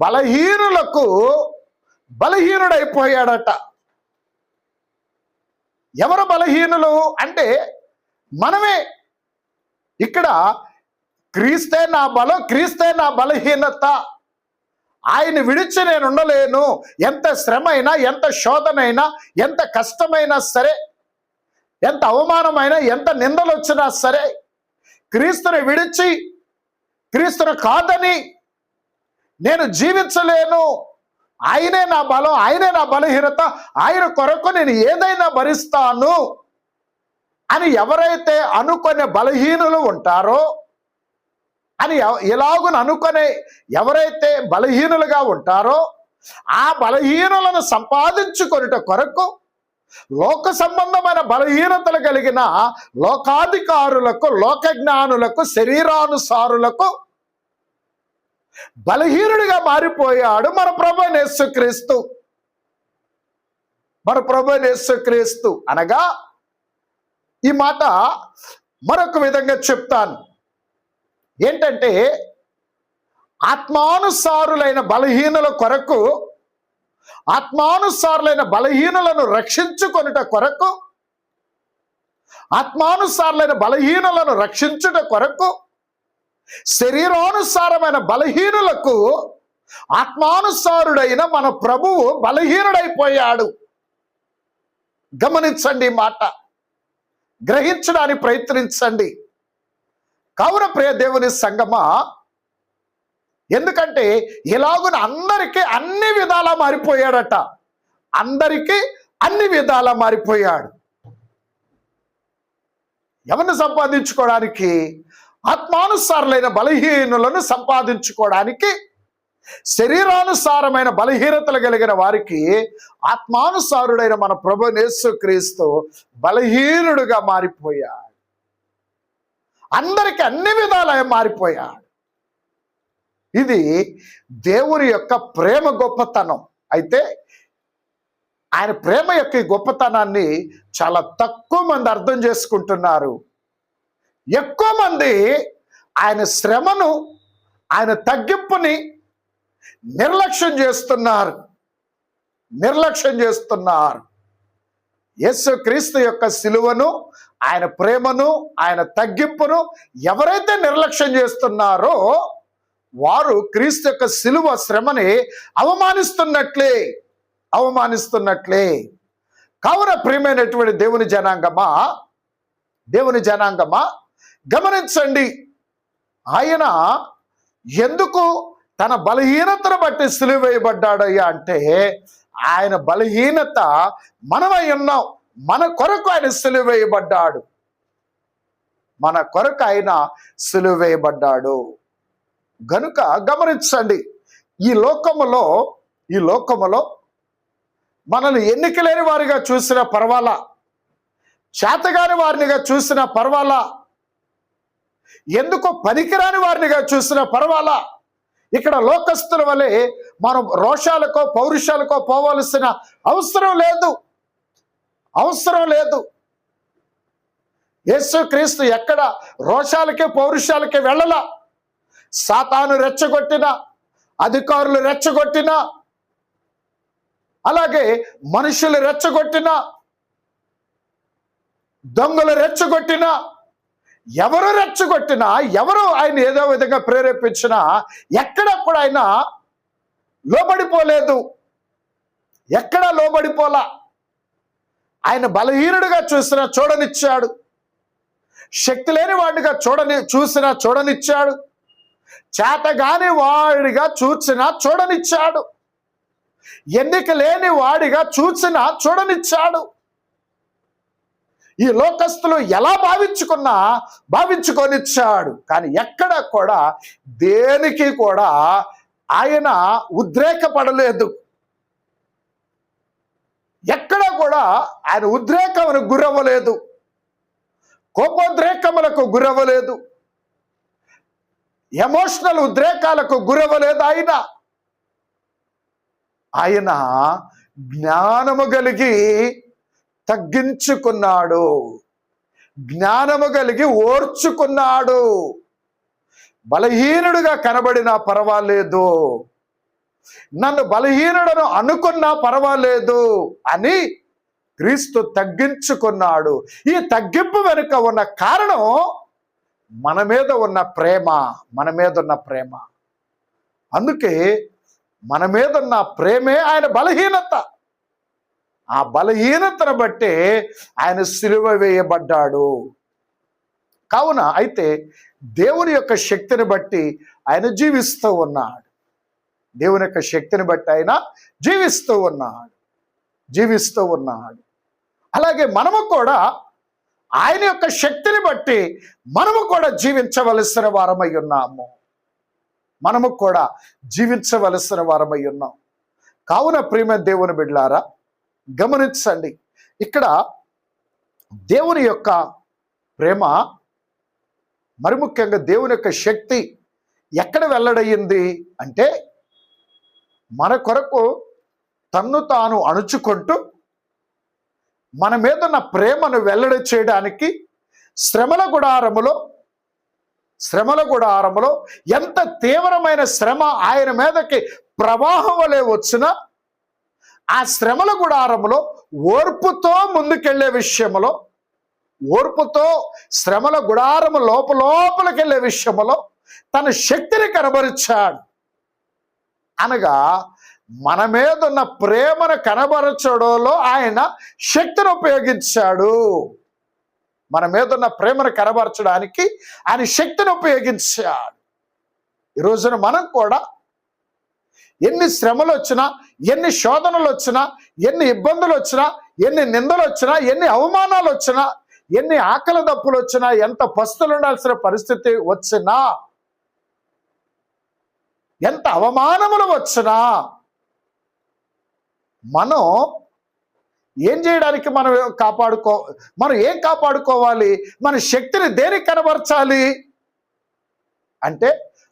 Speaker 1: బలహీనులకు బలహీనుడైపోయాడట. ఎవరు బలహీనులు అంటే మనమే. ఇక్కడ క్రీస్తే నా బలం, క్రీస్తే నా బలహీనత, ఆయన విడిచి నేను ఉండలేను. ఎంత శ్రమ అయినా, ఎంత శోధనైనా, ఎంత కష్టమైనా సరే, ఎంత అవమానమైనా, ఎంత నిందలు వచ్చినా సరే, క్రీస్తుని విడిచి, క్రీస్తుని కాదని నేను జీవించలేను. ఆయనే నా బలం, ఆయనే నా బలహీనత, ఆయన కొరకు నేను ఏదైనా భరిస్తాను అని ఎవరైతే అనుకునే బలహీనులు ఉంటారో, అని ఎలాగున అనుకునే ఎవరైతే బలహీనులుగా ఉంటారో, ఆ బలహీనులను సంపాదించుకొనుట కొరకు లోక సంబంధమైన బలహీనతలు కలిగిన లోకాధికారులకు, లోకజ్ఞానులకు, శరీరానుసారులకు బలహీనుడిగా మారిపోయాడు మన ప్రభువైన యేసుక్రీస్తు. అనగా ఈ మాట మరొక విధంగా చెప్తాను. ఏంటంటే, ఆత్మానుసారులైన బలహీనుల కొరకు, ఆత్మానుసారులైన బలహీనులను రక్షించుకొనుట కొరకు ఆత్మానుసారులైన బలహీనులను రక్షించుట కొరకు శరీరానుసారమైన బలహీనులకు ఆత్మానుసారుడైన మన ప్రభువు బలహీనుడైపోయాడు. గమనించండి, మాట గ్రహించడానికి ప్రయత్నించండి. కావున ప్రియ దేవుని సంగమా, ఎందుకంటే ఇలాగున అందరికీ అన్ని విధాలా మారిపోయాడట. అందరికీ అన్ని విధాలా మారిపోయాడు. ఎవరిని సంపాదించుకోవడానికి? ఆత్మానుసారులైన బలహీనులను సంపాదించుకోవడానికి. శరీరానుసారమైన బలహీనతలు కలిగిన వారికి ఆత్మానుసారుడైన మన ప్రభు యేసుక్రీస్తు బలహీనుడుగా మారిపోయాడు. అందరికి అన్ని విధాలా మారిపోయాడు. ఇది దేవుని యొక్క ప్రేమ గొప్పతనం. అయితే ఆయన ప్రేమ యొక్క ఈ గొప్పతనాన్ని చాలా తక్కువ మంది అర్థం చేసుకుంటున్నారు. ఎక్కువ మంది ఆయన శ్రమను, ఆయన తగ్గింపుని నిర్లక్ష్యం చేస్తున్నారు. యేసుక్రీస్తు యొక్క సిలువను, ఆయన ప్రేమను, ఆయన తగ్గింపును ఎవరైతే నిర్లక్ష్యం చేస్తున్నారో వారు క్రీస్తు యొక్క సిలువ శ్రమని అవమానిస్తున్నట్లే. కావున ప్రియమైనటువంటి దేవుని జనాంగమా గమనించండి, ఆయన ఎందుకు తన బలహీనతను బట్టి సిలువ వేయబడ్డాడయ్యా అంటే, ఆయన బలహీనత మనమై ఉన్నాం. మన కొరకు ఆయన సిలువ వేయబడ్డాడు. గనుక గమనించండి, ఈ లోకములో మనల్ని ఎన్నిక లేని వారిగా చూసినా పర్వాలా, చేతగాని వారినిగా చూసినా పర్వాలా, ఎందుకో పనికిరాని వారినిగా చూసినా పర్వాలా, ఇక్కడ లోకస్తుల వలె మనం రోషాలకో పౌరుషాలకో పోవలసిన అవసరం లేదు. యేసుక్రీస్తు ఎక్కడ రోషాలకే పౌరుషాలకే వెళ్ళలా. సాతాను రెచ్చగొట్టినా, అధికారులు రెచ్చగొట్టినా, అలాగే మనుషులు రెచ్చగొట్టినా, దొంగలు రెచ్చగొట్టినా, ఎవరు రెచ్చగొట్టినా, ఎవరు ఆయన ఏదో విధంగా ప్రేరేపించినా ఎక్కడ కూడా ఆయన లోబడిపోలేదు. ఎక్కడా లోబడిపోలా. ఆయన బలహీనుడిగా చూసినా చూడనిచ్చాడు. శక్తి లేని వాడిగా చూడనిచ్చాడు. చేతగాని వాడిగా చూడనిచ్చాడు. ఎన్నిక లేని వాడిగా చూడనిచ్చాడు. ఈ లోకస్తులు ఎలా భావించుకొనిచ్చాడు. కానీ ఎక్కడ కూడా దేనికి కూడా ఆయన ఉద్రేకపడలేదు. ఎక్కడ కూడా ఆయన ఉద్రేకములకు గురవ్వలేదు, కోపోద్రేకములకు గురవ్వలేదు, ఎమోషనల్ ఉద్రేకాలకు గురవ్వలేదు. ఆయన జ్ఞానము కలిగి తగ్గించుకున్నాడు, జ్ఞానము కలిగి ఓర్చుకున్నాడు. బలహీనుడుగా కనబడినా పర్వాలేదు, నన్ను బలహీనుడను అనుకున్నా పర్వాలేదు అని క్రీస్తు తగ్గించుకున్నాడు. ఈ తగ్గింపు వెనుక ఉన్న కారణం మన మీద ఉన్న ప్రేమ. అందుకే మన మీద ఉన్న ప్రేమే ఆయన బలహీనత. ఆ బలహీనతను బట్టే ఆయన సిలువ వేయబడ్డాడు. కావున అయితే దేవుని యొక్క శక్తిని బట్టి ఆయన జీవిస్తూ ఉన్నాడు. దేవుని యొక్క శక్తిని బట్టి ఆయన జీవిస్తూ ఉన్నాడు. అలాగే మనము కూడా ఆయన యొక్క శక్తిని బట్టి మనము కూడా జీవించవలసిన వారమై ఉన్నాం. కావున ప్రియమైన దేవుని బిడ్డలారా గమనించండి, ఇక్కడ దేవుని యొక్క ప్రేమ, మరి ముఖ్యంగా దేవుని యొక్క శక్తి ఎక్కడ వెల్లడయ్యింది అంటే, మన కొరకు తన్ను తాను అణుచుకుంటూ మన మీద ఉన్న ప్రేమను వెల్లడి చేయడానికి శ్రమల గుడారములో ఎంత తీవ్రమైన శ్రమ ఆయన మీదకి ప్రవాహం వలె వచ్చినా ఆ శ్రమల గుడారములో ఓర్పుతో ముందుకెళ్లే విషయంలో ఓర్పుతో శ్రమల గుడారము లోపలికి వెళ్ళే విషయంలో తన శక్తిని కనబరిచాడు. అనగా మన మీద ఉన్న ప్రేమను కనబరచడంలో ఆయన శక్తిని ఉపయోగించాడు. మన మీద ఉన్న ప్రేమను కనబరచడానికి ఆయన శక్తిని ఉపయోగించాడు. ఈ రోజున మనం కూడా ఎన్ని శ్రమలు వచ్చినా, ఎన్ని శోధనలు వచ్చినా, ఎన్ని ఇబ్బందులు వచ్చినా, ఎన్ని నిందలు వచ్చినా, ఎన్ని అవమానాలు వచ్చినా, ఎన్ని ఆకలి దప్పులు వచ్చినా, ఎంత పస్తులు ఉండాల్సిన పరిస్థితి వచ్చినా, ఎంత అవమానములు వచ్చినా, మనం ఏం చేయడానికి మనం ఏం కాపాడుకోవాలి? మన శక్తిని దేనికి కనబరచాలి అంటే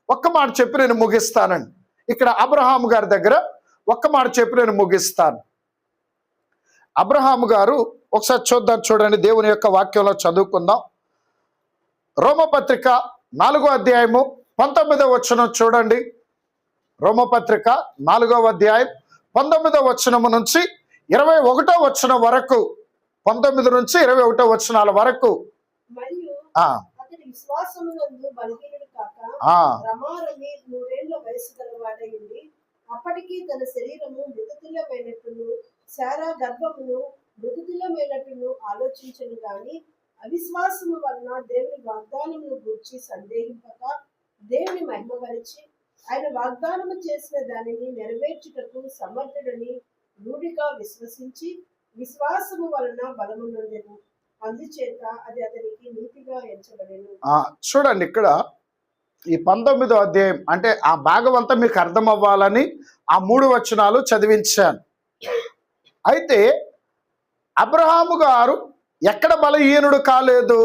Speaker 1: ఒక్క మాట చెప్పి నేను ముగిస్తానండి. ఇక్కడ అబ్రహాము గారి దగ్గర ఒక్క మాట చెప్పి నేను ముగిస్తాను. అబ్రహాము గారు ఒకసారి చూడండి, దేవుని యొక్క వాక్యంలో చదువుకుందాం. రోమపత్రిక 4వ అధ్యాయము 19వ వచనం చూడండి. రోమపత్రిక 4వ అధ్యాయం 19వ వచనము నుంచి 21వ వచనం వరకు, 19 నుంచి 21వ వచనాల వరకు.
Speaker 3: మరియు అతని విశ్వాసమునందు బలహీనుడు కాక రమారమి 100 ఏళ్ల వయసు గలవాడై ఉండి అప్పటికి తన శరీరము మృతతుల్యమైనట్టును శారా గర్భమును మృతతుల్యమైనట్టును ఆలోచించను గాని అవిశ్వాసము వలన దేవుని వాగ్దానమును గూర్చి సందేహింపక దేవుని మహిమపరిచి ఆయన వాగ్దానము చేసిన దానిని నెరవేర్చుటకు సమర్థుడని రూఢిగా విశ్వసించి విశ్వాసము వలన బలము నొందెను. అందుచేత అది అతనికి నీతిగా ఎంచబడెను.
Speaker 1: చూడండి, ఇక్కడ ఈ 19వ అధ్యాయం అంటే ఆ భాగం అంతా మీకు అర్థం అవ్వాలని ఆ 3 వచనాలు చదివించాను. అయితే అబ్రహాము గారు ఎక్కడ బలహీనుడు కాలేదు?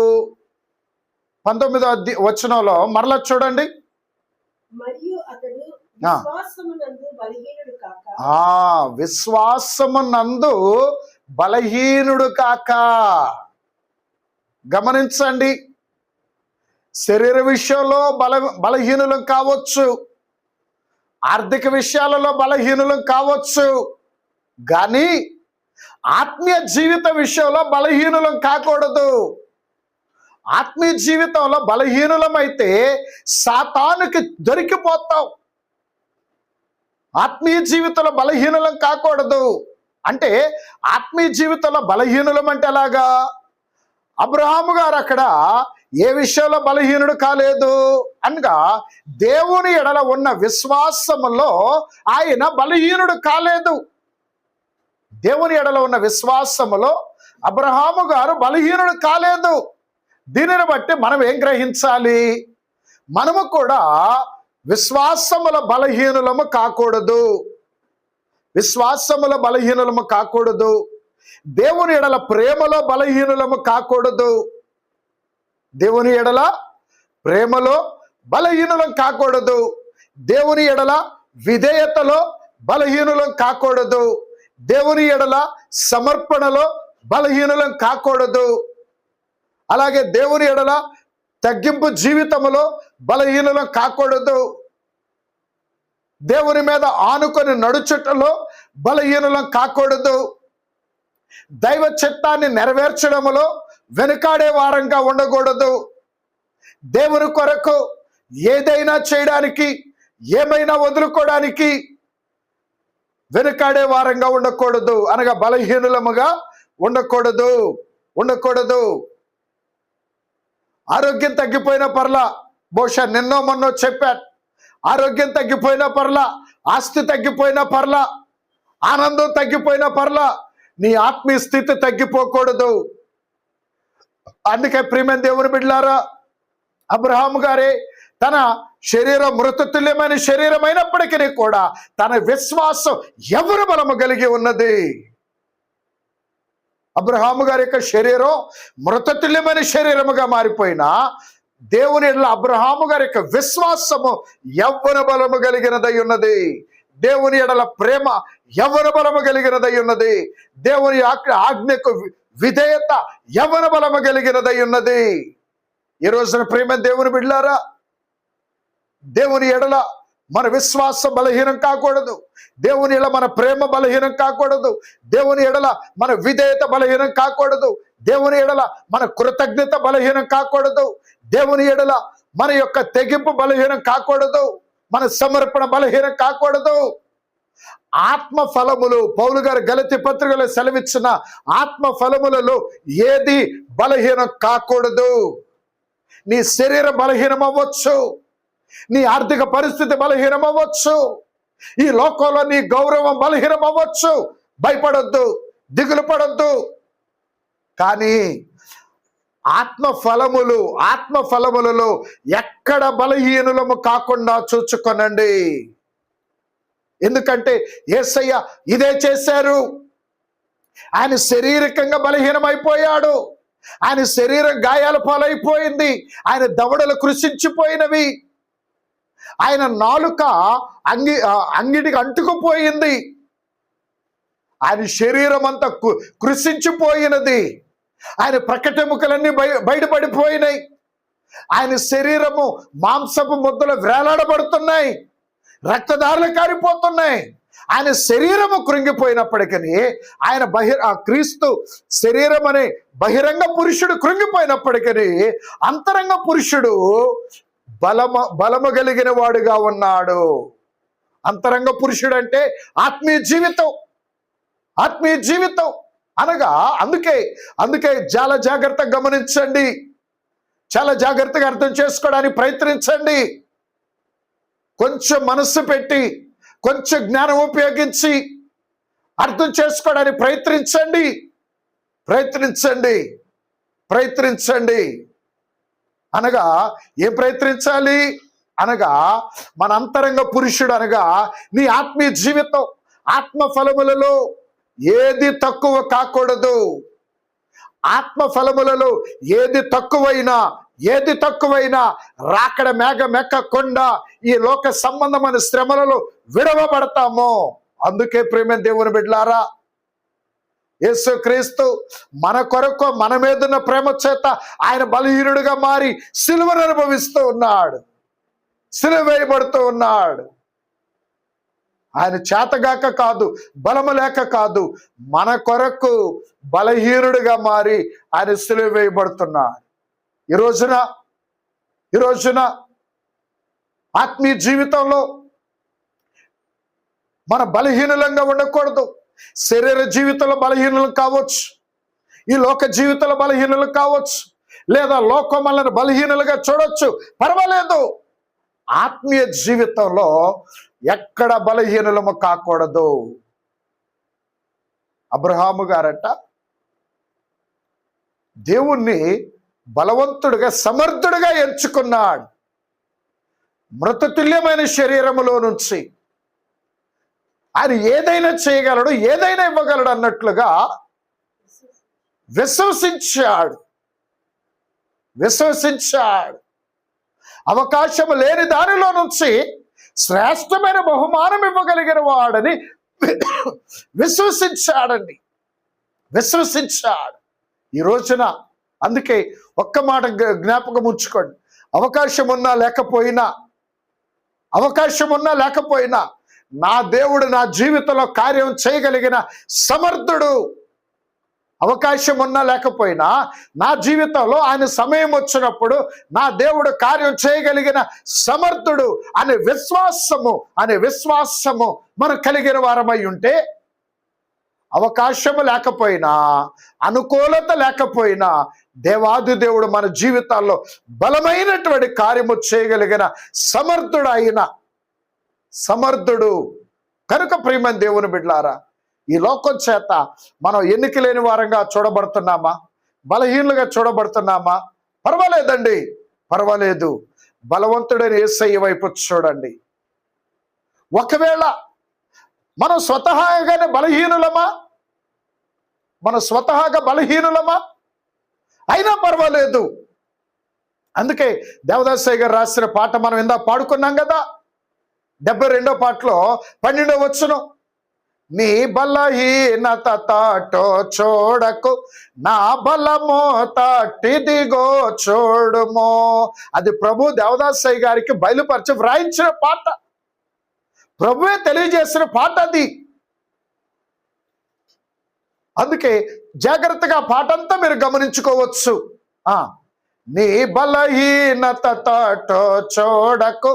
Speaker 1: 19వ వచనంలో మరలా చూడండి.
Speaker 3: మరియు అతడు విశ్వాసమునందు బలహీనుడు కాక
Speaker 1: విశ్వాసమునందు బలహీనుడు కాక. గమనించండి, శరీర విషయంలో బలహీనులం కావచ్చు, ఆర్థిక విషయాలలో బలహీనులం కావచ్చు, కానీ ఆత్మీయ జీవిత విషయంలో బలహీనులం కాకూడదు. ఆత్మీయ జీవితంలో బలహీనులమైతే సాతానుకి దొరికిపోతాం. ఆత్మీయ జీవితంలో బలహీనులం కాకూడదు. అంటే ఆత్మీయ జీవితంలో బలహీనులం అంటే ఎలాగా? అబ్రహాము గారు అక్కడ ఏ విషయంలో బలహీనుడు కాలేదు అనగా దేవుని ఎడల ఉన్న విశ్వాసములో ఆయన బలహీనుడు కాలేదు. దేవుని ఎడల ఉన్న విశ్వాసములో అబ్రహాము గారు బలహీనుడు కాలేదు. దీనిని బట్టి మనం ఏం గ్రహించాలి? మనము కూడా విశ్వాసముల బలహీనులము కాకూడదు. విశ్వాసముల బలహీనులము కాకూడదు. దేవుని ఎడల ప్రేమలో బలహీనులము కాకూడదు. దేవుని ఎడల ప్రేమలో బలహీనులం కాకూడదు. దేవుని ఎడల విధేయతలో బలహీనులం కాకూడదు. దేవుని ఎడల సమర్పణలో బలహీనులం కాకూడదు. అలాగే దేవుని ఎడల తగ్గింపు జీవితంలో బలహీనులం కాకూడదు. దేవుని మీద ఆనుకొని నడుచుటలో బలహీనులం కాకూడదు. దైవ చిత్తాన్ని నెరవేర్చడంలో వెనుకాడే వారంగా ఉండకూడదు. దేవుని కొరకు ఏదైనా చేయడానికి, ఏమైనా వదులుకోవడానికి వెనుకాడే వారంగా ఉండకూడదు. అనగా బలహీనులముగా ఉండకూడదు. ఆరోగ్యం తగ్గిపోయిన పర్లా, బహుశా నిన్నో మొన్నో చెప్పాను, ఆరోగ్యం తగ్గిపోయిన పర్లా, ఆస్తి తగ్గిపోయిన పర్లా, ఆనందం తగ్గిపోయిన పర్లా, నీ ఆత్మీయ స్థితి తగ్గిపోకూడదు. అందుకే ప్రియమైన దేవుని బిడ్డలారా, అబ్రహాము గారే తన శరీరం మృతతుల్యమైన శరీరం అయినప్పటికీ కూడా తన విశ్వాసం ఎవరు బలము కలిగి ఉన్నది? అబ్రహాము గారి యొక్క శరీరం మృతతుల్యమైన శరీరముగా మారిపోయినా దేవుని ఎడల అబ్రహాము గారి యొక్క విశ్వాసము యవ్వన బలము కలిగినదై ఉన్నది. దేవుని ఎడల ప్రేమ యవ్వన బలము కలిగినదై ఉన్నది. దేవుని ఆజ్ఞకు విధేయత యవ్వన బలము కలిగినదై ఉన్నది. ఈ రోజున ప్రేమ దేవుని బిడ్డలారా, దేవుని ఎడల మన విశ్వాసం బలహీనం కాకూడదు. దేవుని ఎడల మన ప్రేమ బలహీనం కాకూడదు. దేవుని ఎడల మన విధేయత బలహీనం కాకూడదు. దేవుని ఎడల మన కృతజ్ఞత బలహీనం కాకూడదు. దేవుని ఎడల మన యొక్క తెగింపు బలహీనం కాకూడదు. మన సమర్పణ బలహీనం కాకూడదు. ఆత్మ ఫలములు, పౌలు గారు గలతీ పత్రికలో సెలవిచ్చిన ఆత్మ ఫలములలో ఏది బలహీనం కాకూడదు. నీ శరీరం బలహీనం అవ్వచ్చు, నీ ఆర్థిక పరిస్థితి బలహీనం అవ్వచ్చు, ఈ లోకంలో నీ గౌరవం బలహీనం అవ్వచ్చు. భయపడొద్దు, దిగులు పడొద్దు. కానీ ఆత్మ ఫలములలో ఎక్కడ బలహీనులము కాకుండా చూచుకొనండి. ఎందుకంటే యేసయ్య ఇదే చేశారు. ఆయన శారీరకంగా బలహీనమైపోయాడు. ఆయన శరీరం గాయాల పాలైపోయింది. ఆయన దవడలు కృషించిపోయినవి. ఆయన నాలుక అంగిటికి అంటుకుపోయింది. ఆయన శరీరం అంతా కృషించిపోయినది. ఆయన ప్రకటెముకలన్నీ బయటపడిపోయినాయి. ఆయన శరీరము మాంసపు ముద్దలు వేలాడబడుతున్నాయి, రక్తధారలు కారిపోతున్నాయి. ఆయన శరీరము కృంగిపోయినప్పటికీ, ఆయన క్రీస్తు శరీరం అనే బహిరంగ పురుషుడు కృంగిపోయినప్పటికీ అంతరంగ పురుషుడు బలము కలిగిన వాడుగా ఉన్నాడు. అంతరంగ పురుషుడు అంటే ఆత్మీయ జీవితం అనగా అందుకే చాలా జాగ్రత్తగా గమనించండి, చాలా జాగ్రత్తగా అర్థం చేసుకోవడానికి ప్రయత్నించండి. కొంచెం మనస్సు పెట్టి, కొంచెం జ్ఞానం ఉపయోగించి అర్థం చేసుకోవడానికి ప్రయత్నించండి. అనగా ఏం ప్రయత్నించాలి అనగా, మన అంతరంగ పురుషుడు అనగా నీ ఆత్మీయ జీవితం, ఆత్మ ఫలములలో ఏది తక్కువ కాకూడదు. ఆత్మ ఫలములలో ఏది తక్కువైనా రాకడ మేఘం ఎక్కకుండా ఈ లోక సంబంధమైన శ్రమలలో విడవబడతాము. అందుకే ప్రేమ దేవుని బిడ్డలారా, యేసుక్రీస్తు మన కొరకు మన మీదున్న ప్రేమ చేత ఆయన బలహీనుడిగా మారి సిలువను అనుభవిస్తూ ఉన్నాడు, సిలువ వేయబడుతూ ఉన్నాడు. ఆయన చేతగాక కాదు, బలము లేక కాదు, మన కొరకు బలహీనుడిగా మారి ఆయన సిలువ వేయబడుతున్నాడు. ఈ రోజున ఆత్మీయ జీవితంలో మన బలహీనులంగా ఉండకూడదు. శరీర జీవితంలో బలహీనులు కావచ్చు, ఈ లోక జీవితంలో బలహీనులు కావచ్చు, లేదా లోకం మనల్ని బలహీనులుగా చూడొచ్చు, పర్వాలేదు. ఆత్మీయ జీవితంలో ఎక్కడ బలహీనులము కాకూడదు. అబ్రహాము గారట దేవుణ్ణి బలవంతుడిగా, సమర్థుడిగా ఎంచుకున్నాడు. మృతతుల్యమైన శరీరములో నుంచి ఆయన ఏదైనా చేయగలడు, ఏదైనా ఇవ్వగలడు అన్నట్లుగా విశ్వసించాడు. అవకాశం లేని దానిలో నుంచి శ్రేష్టమైన బహుమానం ఇవ్వగలిగిన వాడని విశ్వసించాడు. ఈ రోజున అందుకే ఒక్క మాట జ్ఞాపకం ఉంచుకోండి, అవకాశం ఉన్నా లేకపోయినా నా దేవుడు నా జీవితంలో కార్యం చేయగలిగిన సమర్థుడు. అవకాశం ఉన్నా లేకపోయినా నా జీవితంలో ఆయన సమయం వచ్చినప్పుడు నా దేవుడు కార్యం చేయగలిగిన సమర్థుడు అనే విశ్వాసము మనం కలిగిన వారమై ఉంటే, అవకాశము లేకపోయినా, అనుకూలత లేకపోయినా దేవాది దేవుడు మన జీవితాల్లో బలమైనటువంటి కార్యము చేయగలిగిన సమర్థుడు కనుక ప్రియమైన దేవుని బిడ్డలారా, ఈ లోకం చేత మనం ఎన్నిక లేని వారంగా చూడబడుతున్నామా, బలహీనులుగా చూడబడుతున్నామా? పర్వాలేదు. బలవంతుడైన యేసయ్య వైపు చూడండి. ఒకవేళ మనం స్వతహాగా బలహీనులమా అయినా పర్వాలేదు. అందుకే దేవదాసయ్య గారు రాసిన పాట మనం ఇందాక పాడుకున్నాం కదా, 72వ పాటలో 12వ వచనం, నీ బలహీనత తాటో చూడకు, నా బలమో తాటిదిగో చూడుమో. అది ప్రభు దేవదాసయ్య గారికి బయలుపరిచి వ్రాయించిన పాట. ప్రభువే తెలియజేసిన పాట అది. అందుకే జాగ్రత్తగా పాటంతా మీరు గమనించుకోవచ్చు. నీ బలహీనత తాటో చూడకు,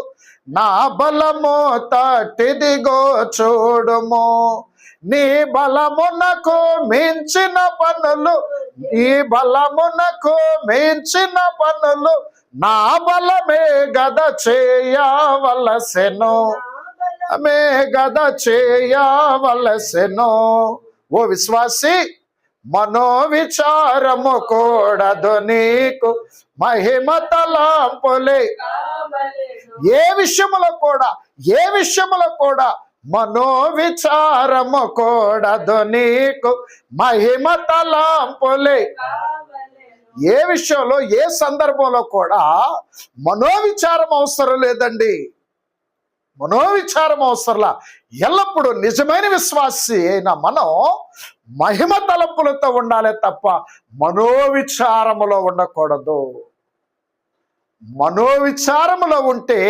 Speaker 1: నా బలము తాటిదిగో చూడుము. నీ బలమునకు మించిన పనులు, నీ బలమునకు మించిన పనులు నా బలమే గద చేయవలసెను, మే గద చేయవలసెను. ఓ విశ్వాసి, మనోవిచారము కూడదు నీకు, మహిమ తలంపులే. ఏ విషయములో కూడా మనోవిచారము కూడదు నీకు, మహిమ తలంపులే. ఏ విషయంలో, ఏ సందర్భంలో కూడా మనోవిచారం అవసరం లేదండి. మనోవిచారం అవసరంలా. ఎల్లప్పుడూ నిజమైన విశ్వాసి అయిన మనం మహిమ తలంపులతో ఉండాలి తప్ప మనోవిచారములో ఉండకూడదు. మనోవిచారములో ఉంటే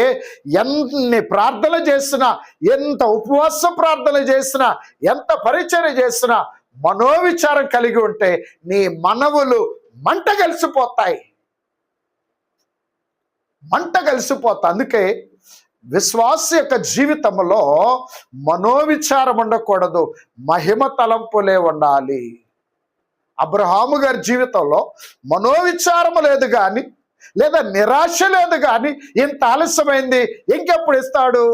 Speaker 1: ఎన్ని ప్రార్థనలు చేసినా, ఎంత ఉపవాస ప్రార్థన చేసినా, ఎంత పరిచర్య చేసినా, మనోవిచారం కలిగి ఉంటే నీ మనవులు మంట కలిసిపోతాయి. అందుకే విశ్వాస యొక్క జీవితంలో మనోవిచారం ఉండకూడదు, మహిమ తలంపులే ఉండాలి. అబ్రహాము గారి జీవితంలో మనోవిచారము లేదు కానీ, లేదా నిరాశ లేదు కానీ, ఇంత ఆలస్యమైంది, ఇంకెప్పుడు ఇస్తాడు,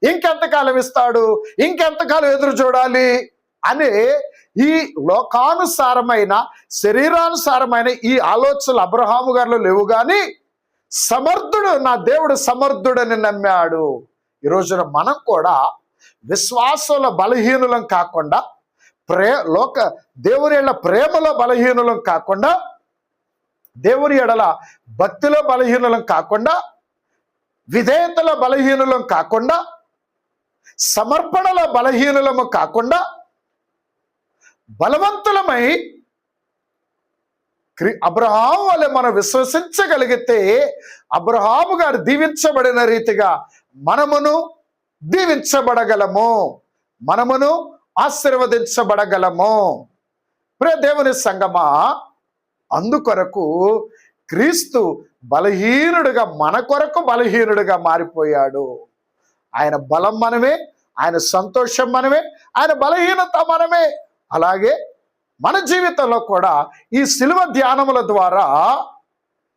Speaker 1: ఇంకెంతకాలం ఇస్తాడు, ఇంకెంతకాలం ఎదురు చూడాలి అని ఈ లోకానుసారమైన, శరీరానుసారమైన ఈ ఆలోచనలు అబ్రహాము గారిలో లేవు. కానీ సమర్థుడు, నా దేవుడు సమర్థుడని నమ్మాడు. ఈ రోజున మనం కూడా విశ్వాసంలో బలహీనులం కాకుండా, దేవుని ఎడల ప్రేమలో బలహీనులం కాకుండా, దేవుని ఎడల భక్తిలో బలహీనులం కాకుండా, విధేయతలో బలహీనులం కాకుండా, సమర్పణలో బలహీనులము కాకుండా, బలవంతులమై అబ్రహాము వలె మనం విశ్వసించగలిగితే, అబ్రహాము గారు దీవించబడిన రీతిగా మనమును దీవించబడగలము, మనమును ఆశీర్వదించబడగలము. ప్రియ దేవుని సంగమా, అందుకొరకు క్రీస్తు బలహీనుడుగా, మన కొరకు బలహీనుడుగా మారిపోయాడు. ఆయన బలం మనమే, ఆయన సంతోషం మనమే, ఆయన బలహీనత మనమే. అలాగే మన జీవితంలో కూడా ఈ శిలువ ధ్యానముల ద్వారా,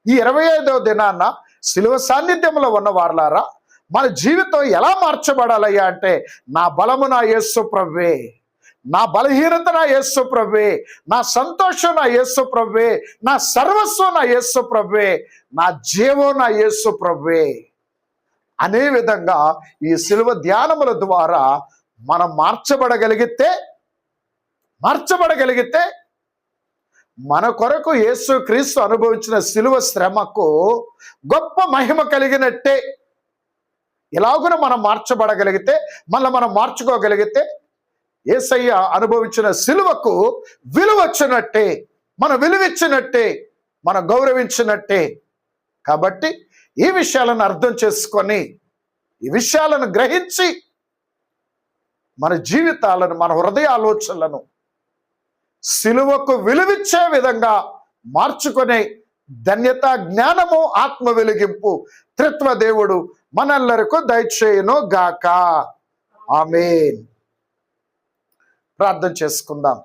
Speaker 1: ఈ 25వ దినాన్న శిలువ సాన్నిధ్యంలో ఉన్న వారలారా, మన జీవితం ఎలా మార్చబడాలయ్యా అంటే, నా బలము నా యేసు ప్రభువే, నా బలహీనత నా యేసు ప్రభువే, నా సంతోషం నా యేసు ప్రభువే, నా సర్వస్వం నా యేసు ప్రభువే, నా జీవం నా యేసు ప్రభువే అనే విధంగా ఈ శిలువ ధ్యానముల ద్వారా మనం మార్చబడగలిగితే మన కొరకు యేసు క్రీస్తు అనుభవించిన శిలువ శ్రమకు గొప్ప మహిమ కలిగినట్టే. ఇలాగున మనం మార్చబడగలిగితే, మళ్ళీ మనం మార్చుకోగలిగితే, యేసయ్య అనుభవించిన శిలువకు విలువ వచ్చినట్టే, మన విలువిచ్చినట్టే, మనం గౌరవించినట్టే. కాబట్టి ఈ విషయాలను అర్థం చేసుకొని, ఈ విషయాలను గ్రహించి, మన జీవితాలను, మన హృదయ ఆలోచనలను శిలువకు విలువిచ్చే విధంగా మార్చుకునే ధన్యత, జ్ఞానము, ఆత్మ వెలిగింపు త్రిత్వ దేవుడు మనెల్లరకు దయచేయును గాక. ఆమేన్. ప్రార్థన చేసుకుందాం.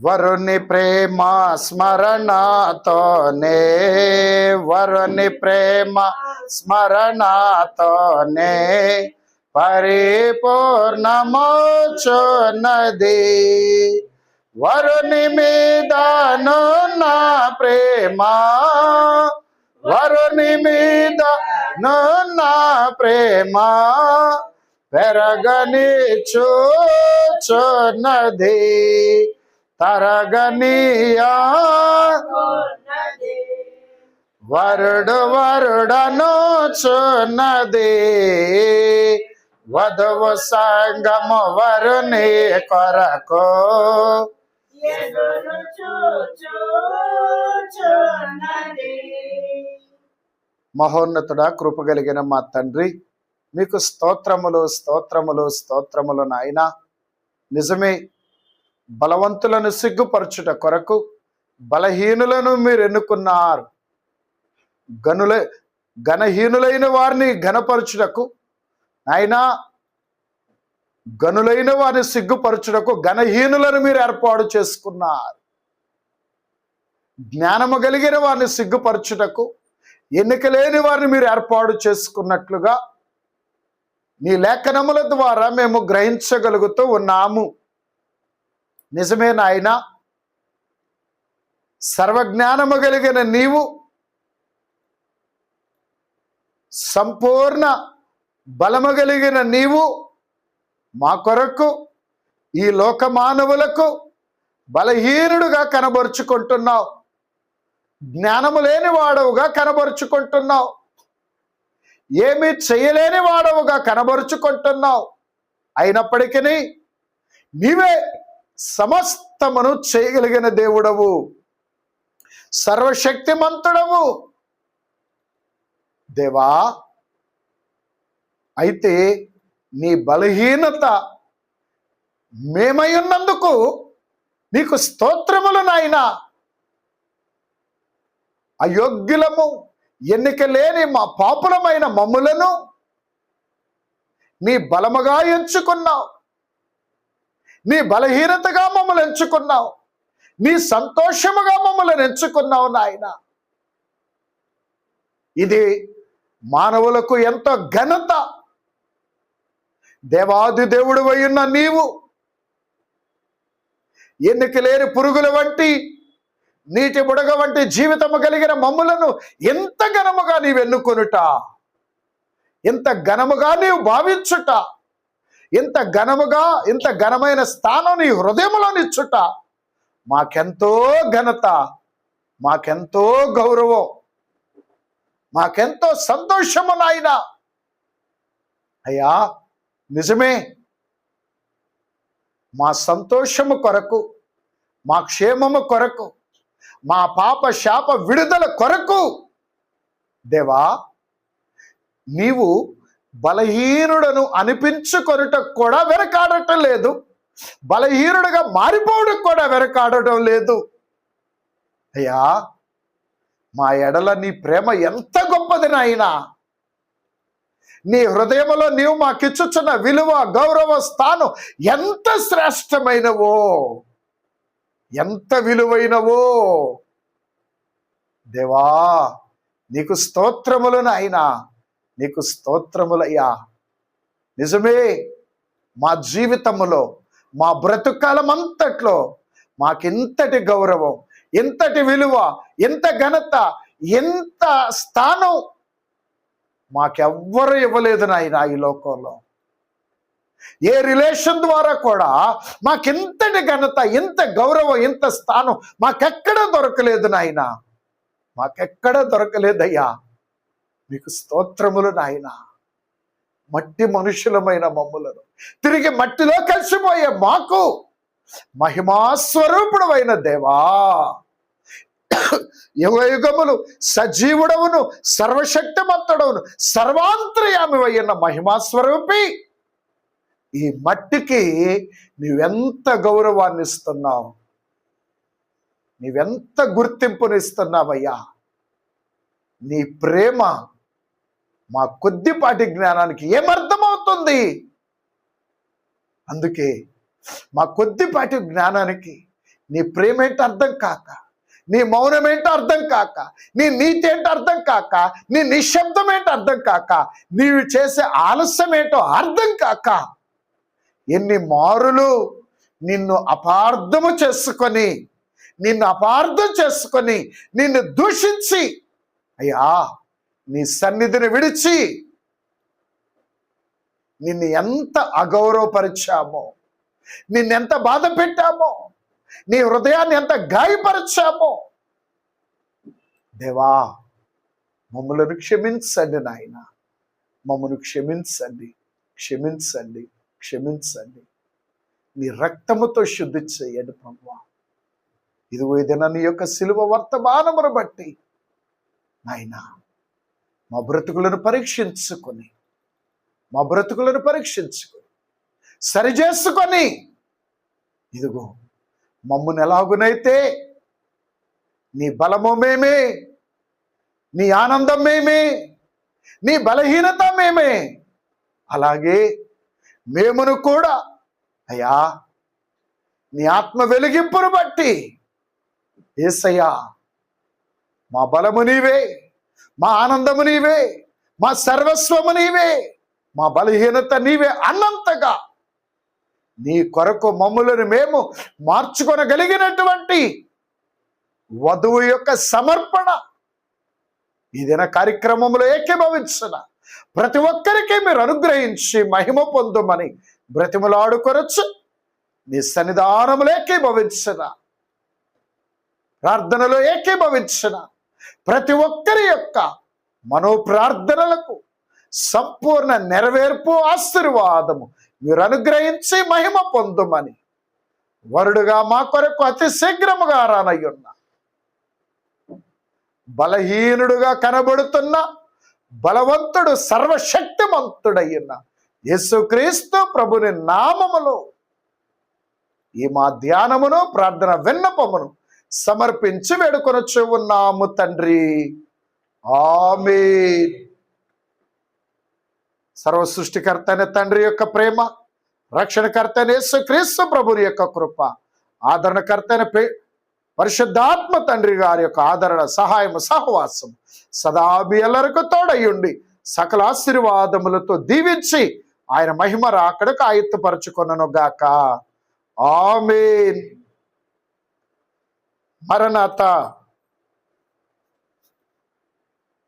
Speaker 1: వరుని ప్రేమ స్మరణతోనే, వరుని ప్రేమ స్మరణతోనే పరిపూర్ణమౌచున్నది. వరుని మీదనున్న ప్రేమ, వరుని మీదనున్న ప్రేమ పెరగని చూచున్నది, తరగనియా వరుడు వరుడను చున్నది. వధువు సంగము వరుని కొరకు
Speaker 2: చూచుచున్నది.
Speaker 1: మహోన్నతుడా, కృప కలిగిన మా తండ్రి, మీకు స్తోత్రములు స్తోత్రములు స్తోత్రములు నాయనా. నిజమే, బలవంతులను సిగ్గుపరచుట కొరకు బలహీనులను మీరు ఎన్నుకున్నారు. ఘనహీనులైన వారిని ఘనపరచుటకు నాయనా, గనులైన వారిని సిగ్గుపరచుటకు ఘనహీనులను మీరు ఏర్పాటు చేసుకున్నారు. జ్ఞానము కలిగిన వారిని సిగ్గుపరచుటకు ఎన్నిక లేని వారిని మీరు ఏర్పాటు చేసుకున్నట్లుగా నీ లేఖనముల ద్వారా మేము గ్రహించగలుగుతూ ఉన్నాము. నిజమే నాయనా, సర్వజ్ఞానము కలిగిన నీవు సంపూర్ణ బలము కలిగిన నీవు మా కొరకు ఈ లోక మానవులకు బలహీనుడుగా కనబరుచుకుంటున్నావు. జ్ఞానము లేని వాడవుగా కనబరుచుకుంటున్నావు. ఏమీ చేయలేని వాడవుగా కనబరుచుకుంటున్నావు. అయినప్పటికీ నీవే సమస్తమును చేయగలిగిన దేవుడవు, సర్వశక్తిమంతుడవు దేవా. అయితే నీ బలహీనత మేమై ఉన్నందుకు నీకు స్తోత్రములు నాయనా. అయోగ్యులము, ఎన్నిక లేని మా పాపులమైన మమ్ములను నీ బలముగా ఎంచుకున్నావు. నీ బలహీనతగా మమ్మల్ని ఎంచుకున్నావు. నీ సంతోషముగా మమ్మల్ని ఎంచుకున్నావు నాయన. ఇది మానవులకు ఎంతో ఘనత. దేవాది దేవుడు అయ్యున్న నీవు ఎన్నిక లేని పురుగుల వంటి, నీటి బుడగ వంటి జీవితము కలిగిన మమ్ములను ఎంత ఘనముగా నీవు ఎన్నుకొనుట, ఎంత ఘనముగా నీవు భావించుట, ఎంత ఘనముగా, ఇంత ఘనమైన స్థానం నీ హృదయంలో నిచ్చుట మాకెంతో ఘనత, మాకెంతో గౌరవం, మాకెంతో సంతోషము నాయన. అయ్యా నిజమే, మా సంతోషము కొరకు, మా క్షేమము కొరకు, మా పాప శాప విడుదల కొరకు దేవా నీవు బలహీనుడను అనిపించుకొనుటకు కూడా వెనకాడటం లేదు. బలహీనుడుగా మారిపోవడం కూడా వెనకాడటం లేదు. అయ్యా మా ఎడల నీ ప్రేమ ఎంత గొప్పది నాయనా. నీ హృదయములో నీవు మాకిచ్చుచున్న విలువ, గౌరవ స్థానం ఎంత శ్రేష్టమైనవో, ఎంత విలువైనవో దేవా. నీకు స్తోత్రములు నాయనా, నీకు స్తోత్రములయ్యా. నిజమే, మా జీవితములో, మా బ్రతుకాలమంతట్లో మాకింతటి గౌరవం, ఎంతటి విలువ, ఎంత ఘనత, ఎంత స్థానం మాకెవ్వరు ఇవ్వలేదు నాయన. ఈ లోకంలో ఏ రిలేషన్ ద్వారా కూడా మాకెంతటి ఘనత, ఎంత గౌరవం, ఎంత స్థానం మాకెక్కడ దొరకలేదు నాయన, మాకెక్కడ దొరకలేదయ్యా. మీకు స్తోత్రములు నాయన. మట్టి మనుషులమైన మమ్ములను తిరిగి మట్టిలో కలిసిపోయే మాకు మహిమాస్వరూపుడు అయిన దేవా, యుగయుగములు సజీవుడవును, సర్వశక్తిమంతుడవును, సర్వాంతర్యామి అయిన మహిమాస్వరూపి, ఈ మట్టికి నీవెంత గౌరవాన్ని ఇస్తున్నావు, నీవెంత గుర్తింపునిస్తున్నావయ్యా. నీ ప్రేమ మా కొద్దిపాటి జ్ఞానానికి ఏమర్థమవుతుంది? అందుకే మా కొద్దిపాటి జ్ఞానానికి నీ ప్రేమ ఏంటో అర్థం కాక, నీ మౌనం ఏంటో అర్థం కాక, నీ నీతి ఏంటో అర్థం కాక, నీ నిశ్శబ్దం ఏంటో అర్థం కాక, నీవు చేసే ఆలస్యం ఏంటో అర్థం కాక, ఎన్ని మారులు నిన్ను అపార్థము చేసుకొని, నిన్ను అపార్థం చేసుకొని, నిన్ను దూషించి అయ్యా నీ సన్నిధిని విడిచి నిన్ను ఎంత అగౌరవపరిచామో, నిన్నెంత బాధ పెట్టామో, నీ హృదయాన్ని ఎంత గాయపరిచామో దేవా. మమ్మలను క్షమించండి నాయన, మమ్మను క్షమించండి, క్షమించండి, క్షమించండి. నీ రక్తముతో శుద్ధి చేయండి ప్రభువా. ఇదిగో ఏదైనా నీ యొక్క సిలువ వర్తమానమును బట్టి నాయనా మా బ్రతుకులను పరీక్షించుకొని సరిచేసుకొని ఇదిగో మమ్మును ఎలాగునైతే నీ బలము మేమే, నీ ఆనందం మేమే, నీ బలహీనత మేమే, అలాగే మేమును కూడా అయ్యా నీ ఆత్మ వెలిగింపును బట్టి యేసయ్యా మా బలము నీవే, మా ఆనందము నీవే, మా సర్వస్వము నీవే, మా బలహీనత నీవే అన్నంతగా నీ కొరకు మమ్ములను మేము మార్చుకొనగలిగినటువంటి వధువు యొక్క సమర్పణ ఈ దిన కార్యక్రమంలో ఏకీభవించిన ప్రతి ఒక్కరికి మీరు అనుగ్రహించి మహిమ పొందుమని బ్రతిమలాడుకొనొచ్చు. నీ సన్నిధానములో ఏకీభవించిన, ప్రార్థనలో ఏకీభవించిన ప్రతి ఒక్కరి యొక్క మనోప్రార్థనలకు సంపూర్ణ నెరవేర్పు ఆశీర్వాదము మీరు అనుగ్రహించి మహిమ పొందుమని వరుడుగా మా కొరకు అతి శీఘ్రముగా రానయ్యున్న బలహీనుడుగా కనబడుతున్న బలవంతుడు సర్వశక్తిమంతుడయ్యున్న యేసుక్రీస్తు ప్రభుని నామములో ఈ మా ధ్యానమును ప్రార్థన విన్నపమును సమర్పించి వేడుకొనొచ్చు ఉన్నాము తండ్రి. ఆమేన్. సర్వ సృష్టికర్త అయిన తండ్రి యొక్క ప్రేమ, రక్షణకర్త అయిన యేసుక్రీస్తు ప్రభుని యొక్క కృప, ఆదరణకర్త అయిన పరిశుద్ధాత్మ తండ్రి గారి యొక్క ఆదరణ, సహాయము, సహవాసం సదా మీ ಎಲ್ಲರಿಗೂ తోడయ్యుండి సకల ఆశీర్వాదములతో దీవించి ఆయన మహిమ రాకడకు ఆయుత్తపరచుకొనను గాక. ఆమేన్. మరణాత.